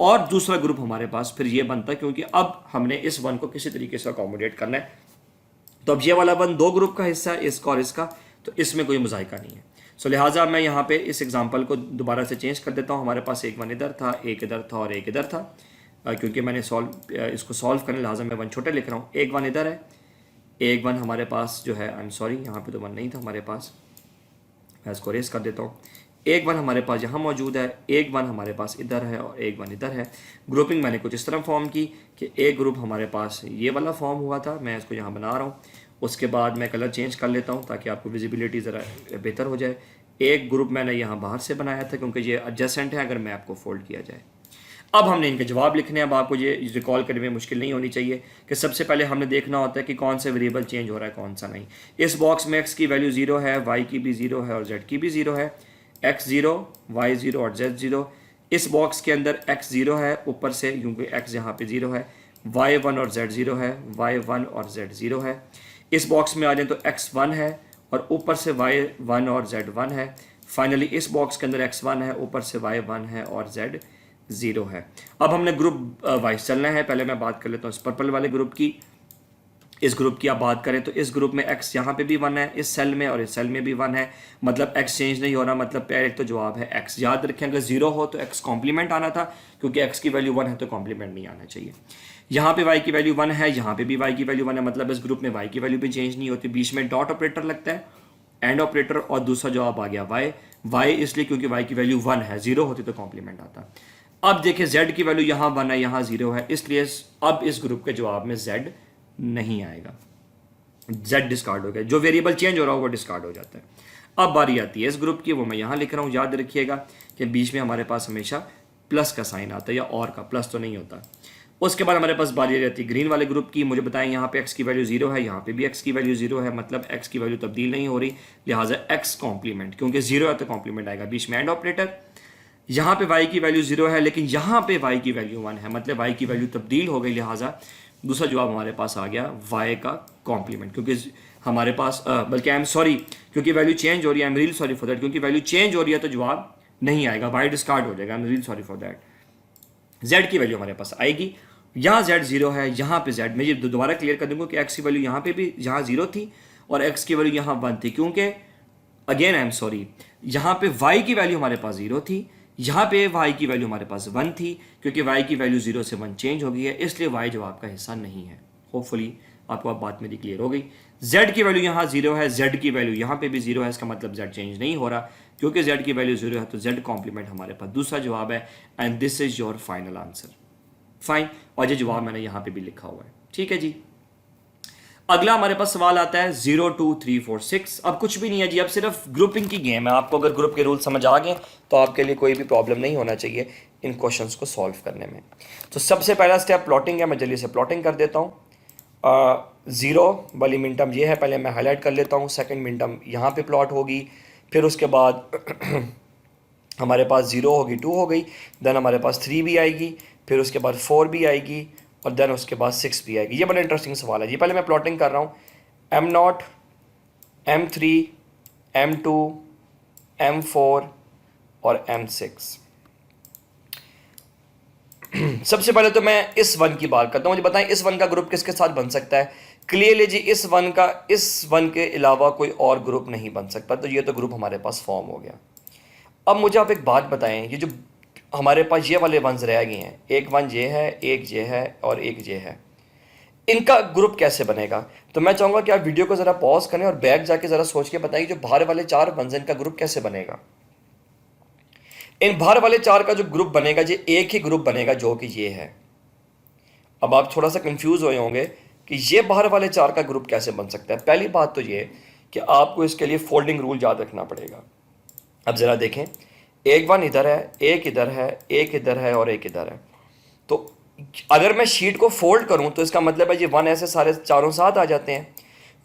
Speaker 1: और दूसरा ग्रुप हमारे पास फिर ये बनता, क्योंकि अब हमने इस वन को किसी तरीके से अकोमोडेट करना है। तो अब ये वाला वन 2 ग्रुप का हिस्सा है, इसका और इसका, तो इसमें कोई मुजाहिका नहीं है। सो लिहाजा मैं यहाँ पे इस एग्जाम्पल को दोबारा से चेंज कर देता हूँ। हमारे पास एक वन इधर था, एक इधर था और एक इधर था, क्योंकि मैंने इसको सॉल्व करने लिहाजा मैं वन छोटे लिख रहा हूँ। एक वन इधर है, एक वन हमारे पास जो है, आई एम सॉरी यहाँ पे तो वन नहीं था हमारे पास, मैं इसको रेस कर देता हूँ। एक वन हमारे पास यहाँ मौजूद है, एक वन हमारे पास इधर है और एक वन इधर है। ग्रुपिंग मैंने कुछ इस तरह फॉर्म की कि एक ग्रुप हमारे पास ये वाला फॉर्म हुआ था, मैं इसको यहाँ बना रहा हूँ। उसके बाद मैं कलर चेंज कर लेता हूँ ताकि आपको विजिबिलिटी ज़रा बेहतर हो जाए। एक ग्रुप मैंने यहाँ बाहर से बनाया था क्योंकि ये एडजेसेंट है अगर मैप को फोल्ड किया जाए। अब हमने इनके जवाब लिखने हैं। अब आपको ये रिकॉल करने में मुश्किल नहीं होनी चाहिए कि सबसे पहले हमने देखना होता है कि कौन से वेरिएबल चेंज हो रहा है, कौन सा नहीं। इस बॉक्स में x की वैल्यू 0 है, y की भी 0 है और z की भी 0 है। x 0, y 0 और z 0। इस बॉक्स के अंदर x 0 है ऊपर से, क्योंकि x यहाँ पे 0 है, y 1 और z 0 है, y 1 और z 0 है। इस बॉक्स में आ जाए तो x 1 है और ऊपर से y 1 और z 1 है। फाइनली इस बॉक्स के अंदर x 1 है, ऊपर से y 1 है और z 0 है। अब हमने ग्रुप वाइज चलना है। पहले मैं बात कर लेता हूँ इस पर्पल वाले ग्रुप की। इस ग्रुप की आप बात करें तो इस ग्रुप में x यहाँ पे भी 1 है, इस सेल में और इस सेल में भी 1 है, मतलब x चेंज नहीं हो रहा, मतलब पहले तो जवाब है x। याद रखें अगर 0 हो तो x कॉम्प्लीमेंट आना था, क्योंकि x की वैल्यू 1 है तो कॉम्प्लीमेंट नहीं आना चाहिए। यहाँ पे y की वैल्यू 1 है, यहाँ पे भी y की वैल्यू 1 है, मतलब इस ग्रुप में y की वैल्यू भी चेंज नहीं होती। बीच में डॉट ऑपरेटर लगता है, एंड ऑपरेटर, और दूसरा जवाब आ गया y इसलिए क्योंकि y की वैल्यू 1 है, 0 होती तो कॉम्प्लीमेंट आता। अब देखिए z की वैल्यू यहाँ 1 है, यहाँ 0 है, इसलिए अब इस ग्रुप के जवाब में z नहीं आएगा, z डिस्कार्ड हो गया। जो वेरिएबल चेंज हो रहा हो वो डिस्कार्ड हो जाता है। अब बारी आती है इस ग्रुप की, वो मैं यहाँ लिख रहा हूँ। याद रखिएगा कि बीच में हमारे पास हमेशा प्लस का साइन आता है, या और का, प्लस तो नहीं होता। उसके बाद हमारे पास बारी रहती है ग्रीन वाले ग्रुप की। मुझे बताएं यहाँ पे x की वैल्यू 0 है, यहाँ पे भी x की वैल्यू 0 है, मतलब x की वैल्यू तब्दील नहीं हो रही, लिहाजा x कॉम्प्लीमेंट, क्योंकि 0 है तो कॉम्प्लीमेंट आएगा। बीच में एंड ऑपरेटर, यहाँ पे y की वैल्यू 0 है, लेकिन यहाँ पे y की वैल्यू 1 है, मतलब y की वैल्यू तब्दील हो गई, लिहाजा दूसरा जवाब हमारे पास आ गया y का कॉम्प्लीमेंट। क्योंकि हमारे पास बल्कि आई एम सॉरी, क्योंकि वैल्यू चेंज हो रही है, I am really sorry for that, क्योंकि वैल्यू चेंज हो रही है तो जवाब नहीं आएगा, बाय डिस्कार्ड हो जाएगा, I am really sorry for that. z की वैल्यू हमारे पास आएगी, यहाँ z 0 है, यहाँ पे z, मैं ये दोबारा क्लियर कर दूंगा कि x की वैल्यू यहाँ पे भी यहाँ 0 थी और x की वैल्यू यहाँ 1 थी, क्योंकि अगेन आई एम सॉरी, यहाँ पे y की वैल्यू हमारे पास 0 थी, यहाँ पे y की वैल्यू हमारे पास 1 थी, क्योंकि y की वैल्यू 0 से 1 चेंज हो गई है, इसलिए y जवाब का हिस्सा नहीं है। होपफुली आपको अब बात मेरी क्लियर हो गई। z की वैल्यू यहाँ 0 है, z की वैल्यू यहाँ पे भी 0 है, इसका मतलब z चेंज नहीं हो रहा, क्योंकि z की वैल्यू 0 है तो z कॉम्प्लीमेंट हमारे पास दूसरा जवाब है, and this is your final answer. Fine, और ये जवाब मैंने यहाँ पे भी लिखा हुआ है, ठीक है जी। अगला हमारे पास सवाल आता है 0 2 3 4 6। अब कुछ भी नहीं है जी, अब सिर्फ ग्रुपिंग की गेम है। आपको अगर ग्रुप के रूल समझ आ गए तो आपके लिए कोई भी प्रॉब्लम नहीं होना चाहिए इन क्वेश्चंस को सॉल्व करने में। तो सबसे पहला स्टेप प्लॉटिंग है, मैं जल्दी से प्लॉटिंग कर देता हूँ। 0 वाली मिन टर्म ये है, पहले मैं हाईलाइट कर लेता हूँ। सेकेंड मिन टर्म यहाँ पे प्लॉट होगी, फिर उसके बाद हमारे पास 0 होगी, 2 हो गई, देन हमारे पास 3 भी आएगी, फिर उसके बाद 4 भी आएगी, और देन उसके बाद 6 भी आएगी। ये बड़ा इंटरेस्टिंग सवाल है जी। पहले मैं प्लॉटिंग कर रहा हूँ, M0, M3, M2, M4 और M6। सबसे पहले तो मैं इस 1 की बात करता हूँ। मुझे बताएं इस 1 का ग्रुप किसके साथ बन सकता है? क्लियरली जी इस 1 के अलावा कोई और ग्रुप नहीं बन सकता, तो ये तो ग्रुप हमारे पास फॉर्म हो गया। अब मुझे आप एक बात बताएं, ये जो हमारे पास ये वाले वंस रह गए हैं, एक 1 ये है, एक ये है और एक ये है, इनका ग्रुप कैसे बनेगा? तो मैं चाहूँगा कि आप वीडियो को ज़रा पॉज करें और बैक जाके ज़रा सोच के बताइए जो बाहर वाले 4 वंस हैं इनका ग्रुप कैसे बनेगा। इन बाहर वाले 4 का जो ग्रुप बनेगा ये एक ही ग्रुप बनेगा जो कि ये है। अब आप थोड़ा सा कंफ्यूज हुए होंगे कि ये बाहर वाले 4 का ग्रुप कैसे बन सकता है। पहली बात तो ये कि आपको इसके लिए फोल्डिंग रूल याद रखना पड़ेगा। अब ज़रा देखें, एक 1 इधर है, एक इधर है, एक इधर है और एक इधर है। तो अगर मैं शीट को फोल्ड करूं तो इसका मतलब है ये 1 ऐसे सारे चारों साथ आ जाते हैं।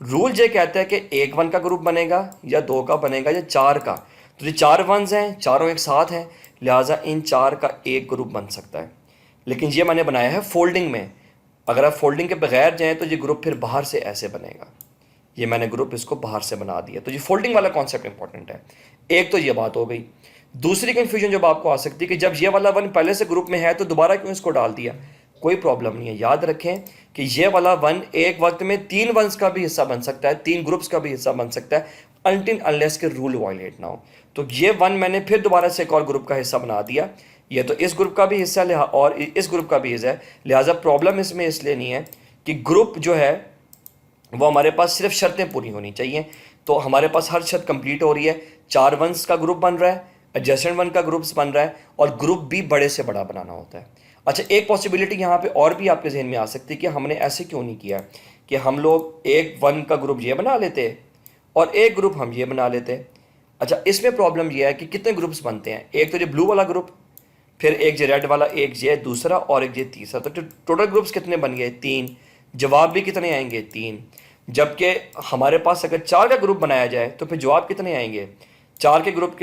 Speaker 1: रूल ये कहता है कि एक 1 का ग्रुप बनेगा या 2 का बनेगा या 4 का। तो ये 4 वंस हैं, चारों एक साथ हैं, लिहाजा इन 4 का एक ग्रुप बन सकता है। लेकिन ये मैंने बनाया है फोल्डिंग में। अगर आप फोल्डिंग के बगैर जाएँ तो ये ग्रुप फिर बाहर से ऐसे बनेगा। ये मैंने ग्रुप इसको बाहर से बना दिया। तो ये फोल्डिंग वाला कॉन्सेप्ट इंपॉर्टेंट है। एक तो ये बात हो गई। दूसरी कंफ्यूजन जब आपको आ सकती है कि जब ये वाला 1 पहले से ग्रुप में है तो दोबारा क्यों इसको डाल दिया? कोई प्रॉब्लम नहीं है। याद रखें कि ये वाला 1 एक वक्त में 3 वंस का भी हिस्सा बन सकता है, 3 ग्रुप्स का भी हिस्सा बन सकता है, अनटिल अनलेस के रूल वायलेट ना हो। तो ये 1 मैंने फिर दोबारा से एक और ग्रुप का हिस्सा बना दिया। ये तो इस ग्रुप का भी हिस्सा और इस ग्रुप का भी हिस्सा है, लिहाजा प्रॉब्लम इसमें इसलिए नहीं है कि ग्रुप जो है वो हमारे पास सिर्फ शर्तें पूरी होनी चाहिए। तो हमारे पास हर शर्त कंप्लीट हो रही है। 4 वंस का ग्रुप बन रहा है, एडजेसेंट 1 का ग्रुप्स बन रहा है, और ग्रुप भी बड़े से बड़ा बनाना होता है। अच्छा, एक पॉसिबिलिटी यहाँ पे और भी आपके जहन में आ सकती है कि हमने ऐसे क्यों नहीं किया कि हम लोग एक 1 का ग्रुप ये बना लेते और एक ग्रुप हम ये बना लेते। अच्छा, इसमें प्रॉब्लम ये है कि कितने ग्रुप्स बनते हैं? एक तो ये ब्लू वाला ग्रुप, फिर एक ये रेड वाला, एक ये दूसरा और एक ये तीसरा। तो टोटल ग्रुप्स कितने बन गए? 3। जवाब भी कितने आएंगे? 3। जबकि हमारे पास अगर 4 का ग्रुप बनाया जाए तो फिर जवाब कितने आएंगे? 4 के ग्रुप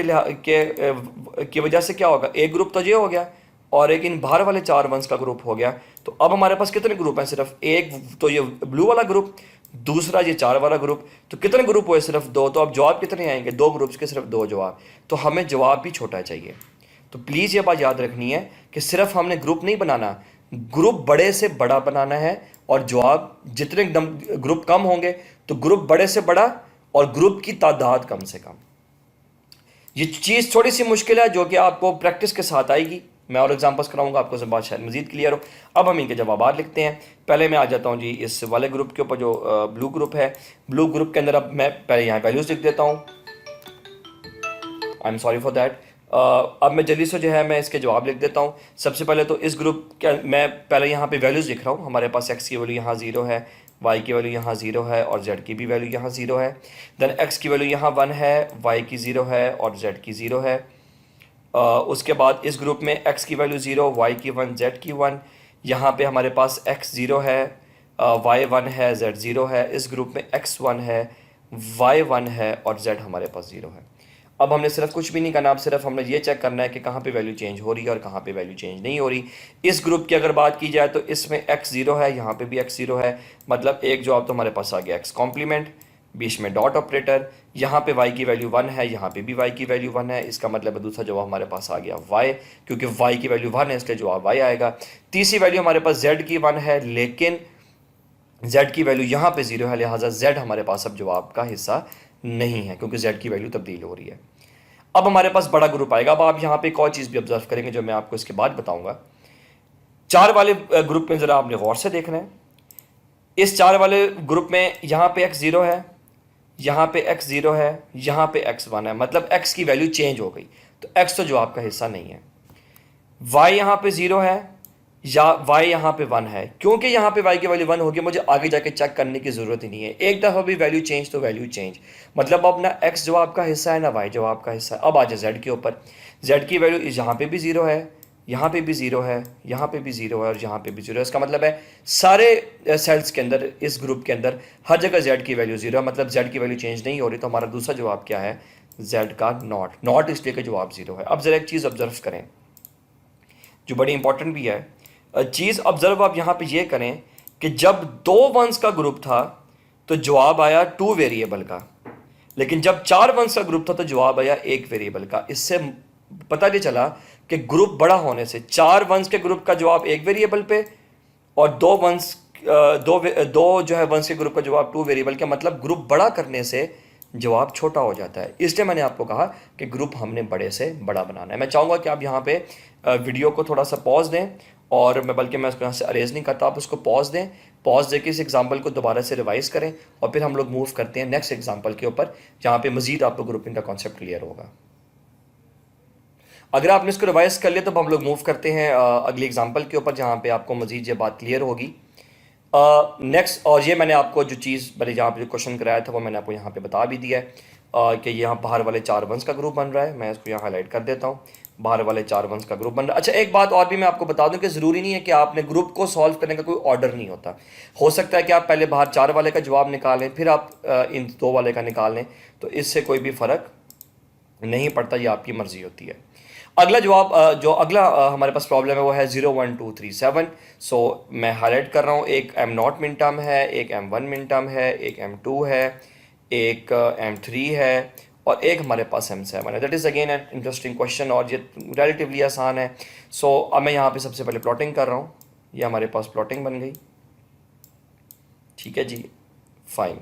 Speaker 1: की वजह से क्या होगा? एक ग्रुप तो ये हो गया और एक इन बाहर वाले 4 वंस का ग्रुप हो गया। तो अब हमारे पास कितने ग्रुप हैं? सिर्फ एक तो ये ब्लू वाला ग्रुप, दूसरा ये 4 वाला ग्रुप। तो कितने ग्रुप हुए? सिर्फ 2। तो अब जवाब कितने आएंगे? 2 ग्रुप्स के सिर्फ 2 जवाब। तो हमें जवाब भी छोटा चाहिए। तो प्लीज़ ये बात याद रखनी है कि सिर्फ हमने ग्रुप नहीं बनाना, ग्रुप बड़े से बड़ा बनाना है, और जवाब जितने ग्रुप कम होंगे तो ग्रुप बड़े से बड़ा और ग्रुप की तादाद कम से कम। ये चीज़ थोड़ी सी मुश्किल है जो कि आपको प्रैक्टिस के साथ आएगी। मैं और एग्जांपल्स कराऊंगा आपको, सब बात शायद मज़ीद क्लियर हो। अब हम इनके जवाब लिखते हैं। पहले मैं आ जाता हूँ जी इस वाले ग्रुप के ऊपर जो ब्लू ग्रुप है। ब्लू ग्रुप के अंदर अब मैं पहले यहाँ वैल्यूज़ लिख देता हूँ। I am sorry for that. अब मैं जल्दी से जो है मैं इसके जवाब लिख देता हूँ। सबसे पहले तो इस ग्रुप के मैं पहले यहाँ पे वैल्यूज़ लिख रहा हूँ। हमारे पास x की वैल्यू यहाँ 0 है, y की वैल्यू यहाँ 0 है और z की भी वैल्यू यहाँ 0 है। देन x की वैल्यू यहाँ 1 है, y की 0 है और z की 0 है। उसके बाद इस ग्रुप में x की वैल्यू 0, y की 1, z की 1। यहाँ पे हमारे पास x 0 है, y 1 है, z 0 है। इस ग्रुप में x 1 है, y 1 है और z हमारे पास 0 है। अब हमने सिर्फ कुछ भी नहीं करना, अब सिर्फ हमने ये चेक करना है कि कहाँ पे वैल्यू चेंज हो रही है और कहाँ पे वैल्यू चेंज नहीं हो रही। इस ग्रुप की अगर बात की जाए तो इसमें x0 है, यहाँ पे भी x0 है, मतलब एक जवाब तो हमारे पास आ गया x कॉम्प्लीमेंट, बीच में डॉट ऑपरेटर, यहाँ पे y की वैल्यू 1 है, यहाँ पे भी y की वैल्यू 1 है, इसका मतलब है दूसरा जवाब हमारे पास आ गया y, क्योंकि y की वैल्यू 1 है इसलिए जवाब y आएगा। तीसरी वैल्यू हमारे पास z की 1 है, लेकिन z की वैल्यू यहाँ पे 0 है, लिहाजा z हमारे पास अब जवाब का हिस्सा नहीं है क्योंकि z की वैल्यू तब्दील हो रही है। अब हमारे पास बड़ा ग्रुप आएगा। अब आप यहाँ पे एक और चीज़ भी ऑब्जर्व करेंगे जो मैं आपको इसके बाद बताऊंगा। 4 वाले ग्रुप में ज़रा आपने गौर से देखना है। इस 4 वाले ग्रुप में यहाँ पे x0 है, यहाँ पे x0 है, यहाँ पे x1 है, मतलब x की वैल्यू चेंज हो गई, तो x तो जवाब का हिस्सा नहीं है। y यहाँ पे 0 है या y यहाँ पे 1 है, क्योंकि यहाँ पे y की वैल्यू 1 होगी, मुझे आगे जाके चेक करने की ज़रूरत ही नहीं है। एक दफ़ा भी वैल्यू चेंज तो वैल्यू चेंज, मतलब अब ना x जवाब का हिस्सा है ना y जवाब का हिस्सा है। अब आ जाए z के ऊपर, z की वैल्यू यहाँ पे भी 0 है, यहाँ पे भी 0 है, यहाँ पे भी 0 है और यहाँ पे भी 0 है। इसका मतलब है सारे सेल्स के अंदर, इस ग्रुप के अंदर हर जगह z की वैल्यू 0 है, मतलब z की वैल्यू चेंज नहीं हो रही। तो हमारा दूसरा जवाब क्या है, z का नॉट इसलिए कि जवाब 0 है। अब ज़रा एक चीज़ ऑब्जर्व करें जो बड़ी इंपॉर्टेंट भी है। चीज़ ऑब्जर्व आप यहाँ पे ये करें कि जब 2 वंस का ग्रुप था तो जवाब आया 2 वेरिएबल का, लेकिन जब 4 वंस का ग्रुप था तो जवाब आया 1 वेरिएबल का। इससे पता नहीं चला कि ग्रुप बड़ा होने से 4 वंस के ग्रुप का जवाब 1 वेरिएबल पे और 2 वंस दो जो है वंस के ग्रुप का जवाब 2 वेरिएबल के, मतलब ग्रुप बड़ा करने से जवाब छोटा हो जाता है। इसलिए मैंने आपको कहा कि ग्रुप हमने बड़े से बड़ा बनाना है। मैं चाहूँगा कि आप यहाँ पे वीडियो को थोड़ा सा पॉज दें, और बल्कि मैं उसको यहाँ से अरेज नहीं करता, आप उसको पॉज दें, पॉज दे के इस एग्जाम्पल को दोबारा से रिवाइज करें और फिर हम लोग मूव करते हैं नेक्स्ट एग्जाम्पल के ऊपर, जहाँ पे मजीद आपको ग्रुपिंग का कॉन्सेप्ट क्लियर होगा। अगर आपने इसको रिवाइज कर लिया तो हम लोग मूव करते हैं अगली एग्जाम्पल के ऊपर, जहाँ पे आपको मजीद ये बात क्लियर होगी। नेक्स्ट, और ये मैंने आपको जो चीज़ मैंने जहाँ पे जो क्वेश्चन कराया था वो मैंने आपको यहाँ पे बता भी दिया है कि यहाँ बाहर वाले 4 वंस का ग्रुप बन रहा है। मैं इसको यहाँ हाईलाइट कर देता हूँ, बाहर वाले 4 वंस का ग्रुप बन रहा है। अच्छा, एक बात और भी मैं आपको बता दूं कि ज़रूरी नहीं है कि आपने ग्रुप को सॉल्व करने का कोई ऑर्डर नहीं होता। हो सकता है कि आप पहले बाहर 4 वाले का जवाब निकालें, फिर आप इन 2 वाले का निकाल लें, तो इससे कोई भी फ़र्क नहीं पड़ता, ये आपकी मर्ज़ी होती है। अगला जवाब जो अगला हमारे पास प्रॉब्लम है वो है 0 1 2 3 7। सो मैं हाईलाइट कर रहा हूँ, एक m0 मिन टर्म है, एक m1 मिन टर्म है, एक m2 है, एक m3 है और एक हमारे पास m7 है। That is again an interesting question और ये रिलेटिवली आसान है। सो अब मैं यहाँ पे सबसे पहले प्लॉटिंग कर रहा हूँ, ये हमारे पास प्लॉटिंग बन गई, ठीक है जी, फाइन।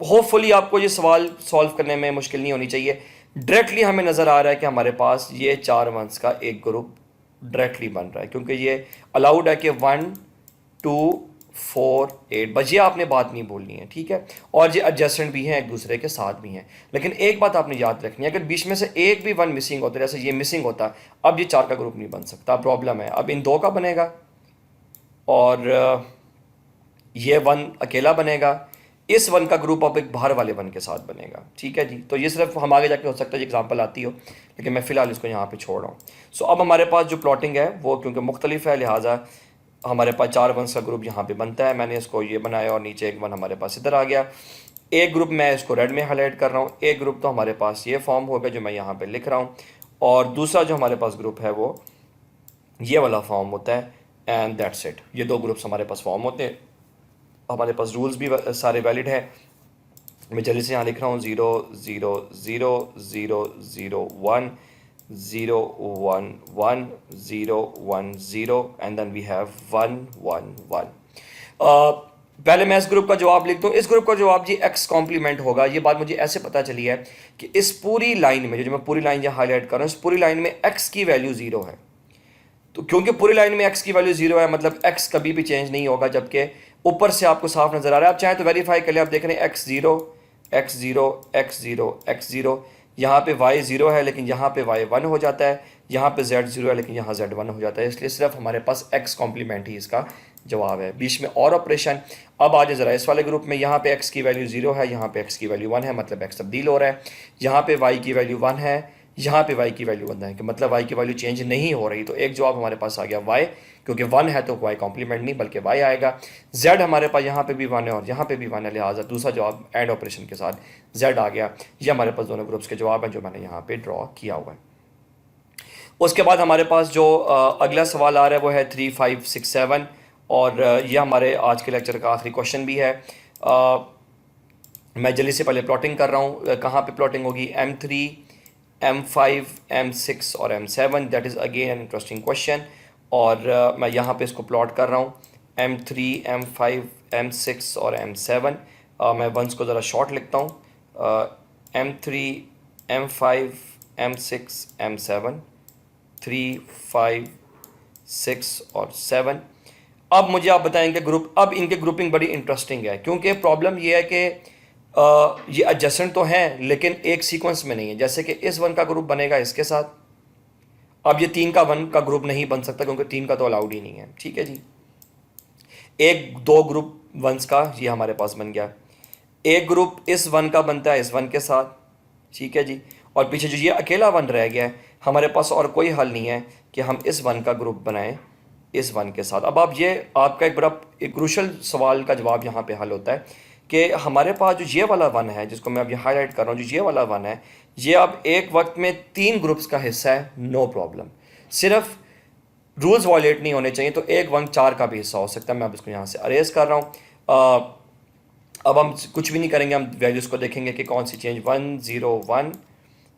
Speaker 1: होपफुली आपको ये सवाल सॉल्व करने में मुश्किल नहीं होनी चाहिए। डायरेक्टली हमें नज़र आ रहा है कि हमारे पास ये 4 वंस का एक ग्रुप डायरेक्टली बन रहा है, क्योंकि ये अलाउड है कि 1 2 4 8, बस ये आपने बात नहीं बोलनी है, ठीक है। और ये एडजस्टेंट भी हैं, एक दूसरे के साथ भी हैं, लेकिन एक बात आपने याद रखनी है, अगर बीच में से एक भी 1 मिसिंग होता है, जैसे ये मिसिंग होता, अब ये 4 का ग्रुप नहीं बन सकता। प्रॉब्लम है, अब इन 2 का बनेगा और ये 1 अकेला बनेगा, इस 1 का ग्रुप अब एक बाहर वाले 1 के साथ बनेगा, ठीक है जी। तो ये सिर्फ हम आगे जाके हो सकता है एग्जांपल आती हो, लेकिन मैं फ़िलहाल इसको यहाँ पे छोड़ रहा हूँ। सो अब हमारे पास जो प्लॉटिंग है वो क्योंकि मुख्तलिफ है, लिहाजा हमारे पास 4 वंस का ग्रुप यहाँ पे बनता है। मैंने इसको ये बनाया और नीचे एक 1 हमारे पास इधर आ गया। एक ग्रुप मैं इसको रेड में हाईलाइट कर रहा हूँ, एक ग्रुप तो हमारे पास ये फॉर्म हो गया जो मैं यहाँ पर लिख रहा हूँ, और दूसरा जो हमारे पास ग्रुप है वो ये वाला फॉर्म होता है, एंड दैट्स इट। ये 2 ग्रुप्स हमारे पास फॉर्म होते हैं। हमारे पास रूल्स भी सारे वैलिड हैं। मैं जल्दी से यहाँ लिख रहा हूँ 0 0 0 0 0 1 0 1 1 0 1 0 एंड देन वी हैव 1 1 1। पहले मैं इस ग्रुप का जवाब लिख दूँ। इस ग्रुप का जवाब जी x कॉम्प्लीमेंट होगा। ये बात मुझे ऐसे पता चली है कि इस पूरी लाइन में, जो मैं पूरी लाइन यहाँ हाईलाइट कर रहा हूँ, इस पूरी लाइन में x की वैल्यू 0 है। तो क्योंकि पूरी लाइन में x की वैल्यू 0 है, मतलब x कभी भी चेंज नहीं होगा, जबकि ऊपर से आपको साफ नज़र आ रहा है। आप चाहें तो वेरीफाई कर लें, आप देख रहे हैं x0 x0 x0 x0, यहाँ पे y 0 है लेकिन यहाँ पे y 1 हो जाता है, यहाँ पे z 0 है लेकिन यहाँ z 1 हो जाता है, इसलिए सिर्फ हमारे पास x कॉम्प्लीमेंट ही इसका जवाब है। बीच में और ऑपरेशन। अब आ जाए ज़रा इस वाले ग्रुप में, यहाँ पे x की वैल्यू 0 है, यहाँ पे x की वैल्यू 1 है, मतलब x तब्दील हो रहा है। यहाँ पे y की वैल्यू 1 है, यहाँ पे y की वैल्यू 1 है कि मतलब y की वैल्यू चेंज नहीं हो रही, तो एक जवाब हमारे पास आ गया y, क्योंकि 1 है तो y कॉम्प्लीमेंट नहीं बल्कि y आएगा। z हमारे पास यहाँ पे भी 1 है और यहाँ पे भी 1 है, लिहाजा दूसरा जवाब एंड ऑपरेशन के साथ z आ गया। ये हमारे पास दोनों ग्रुप्स के जवाब हैं जो मैंने यहाँ पे ड्रॉ किया हुआ है। उसके बाद हमारे पास जो अगला सवाल आ रहा है वो है 3, 5, 6, 7 और ये हमारे आज के लेक्चर का आखिरी क्वेश्चन भी है। मैं जल्दी से पहले प्लॉटिंग कर रहा हूँ, कहाँ पे प्लॉटिंग होगी, M3, M5, M6 और M7। That is again an interesting question और मैं यहाँ पे इसको प्लॉट कर रहा हूँ M3, M5, M6 और M7। मैं वंस को ज़रा शॉर्ट लिखता हूँ, M3, M5, M6, M7, 3, 5, 6 और 7। अब मुझे आप बताएंगे ग्रुप, अब इनके ग्रुपिंग बड़ी इंटरेस्टिंग है क्योंकि प्रॉब्लम ये है कि ये एडजेसेंट तो हैं लेकिन एक सीक्वेंस में नहीं है। जैसे कि इस 1 का ग्रुप बनेगा इसके साथ, अब ये 3 का 1 का ग्रुप नहीं बन सकता क्योंकि 3 का तो अलाउड ही नहीं है। ठीक है जी, एक 2 ग्रुप 1s का ये हमारे पास बन गया, एक ग्रुप इस 1 का बनता है इस 1 के साथ। ठीक है जी, और पीछे जो ये अकेला 1 रह गया है, हमारे पास और कोई हल नहीं है कि हम इस 1 का ग्रुप बनाएं इस 1 के साथ। अब आप ये आपका एक बड़ा एक क्रूशल सवाल का जवाब यहाँ पे हल होता है कि हमारे पास जो ये वाला 1 है जिसको मैं अभी हाईलाइट कर रहा हूँ, जो ये वाला 1 है, ये अब एक वक्त में 3 ग्रुप्स का हिस्सा है, नो प्रॉब्लम। सिर्फ रूल्स वायलेट नहीं होने चाहिए, तो एक 1 4 का भी हिस्सा हो सकता है। मैं अब इसको यहाँ से अरेज कर रहा हूँ। अब हम कुछ भी नहीं करेंगे, हम वैल्यूज़ को देखेंगे कि कौन सी change, 1 0 1,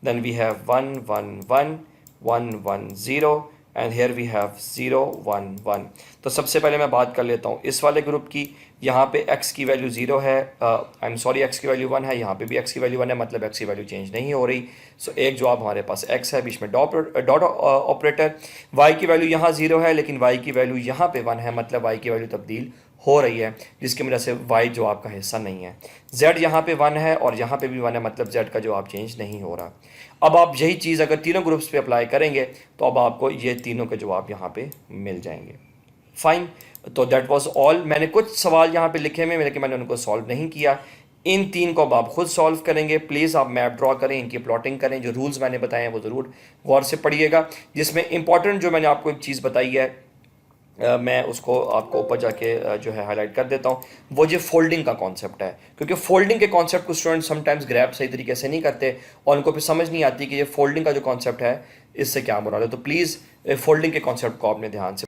Speaker 1: then we have 1 1 1 1 1 0 and here we have 0 1 1। तो सबसे पहले मैं बात कर लेता हूँ इस वाले ग्रुप की। यहाँ पे x की वैल्यू 0 है, आई एम सॉरी x की वैल्यू 1 है, यहाँ पे भी x की वैल्यू 1 है, मतलब x की वैल्यू चेंज नहीं हो रही। सो एक जवाब हमारे पास x है, बीच में डॉट ऑपरेटर। y की वैल्यू यहाँ 0 है लेकिन y की वैल्यू यहाँ पे 1 है, मतलब y की वैल्यू तब्दील हो रही है, जिसकी वजह से y जवाब का हिस्सा नहीं है। z यहाँ पे 1 है और यहाँ पे भी 1 है, मतलब z का जवाब चेंज नहीं हो रहा। अब आप यही चीज़ अगर तीनों ग्रुप्स पे अप्लाई करेंगे तो अब आपको ये तीनों के जवाब यहाँ पे मिल जाएंगे। फाइन, तो दैट वाज ऑल। मैंने कुछ सवाल यहाँ पे लिखे हुए लेकिन मैंने उनको सॉल्व नहीं किया। इन 3 को अब आप खुद सॉल्व करेंगे। प्लीज़ आप मैप ड्रॉ करें, इनकी प्लॉटिंग करें, जो रूल्स मैंने बताए हैं वो ज़रूर गौर से पढ़िएगा। जिसमें इंपॉर्टेंट जो मैंने आपको एक चीज़ बताई है, मैं उसको आपको ऊपर जाके जो है हाईलाइट कर देता हूँ, वो जो फोल्डिंग का कॉन्सेप्ट है, क्योंकि फोल्डिंग के कॉन्सेप्ट को स्टूडेंट समटाइम्स ग्रैब सही तरीके से नहीं करते और उनको फिर समझ नहीं आती कि ये फोल्डिंग का जो कॉन्सेप्ट है इससे क्या मुराद है। तो प्लीज़ फोल्डिंग के कॉन्सेप्ट को आपने ध्यान से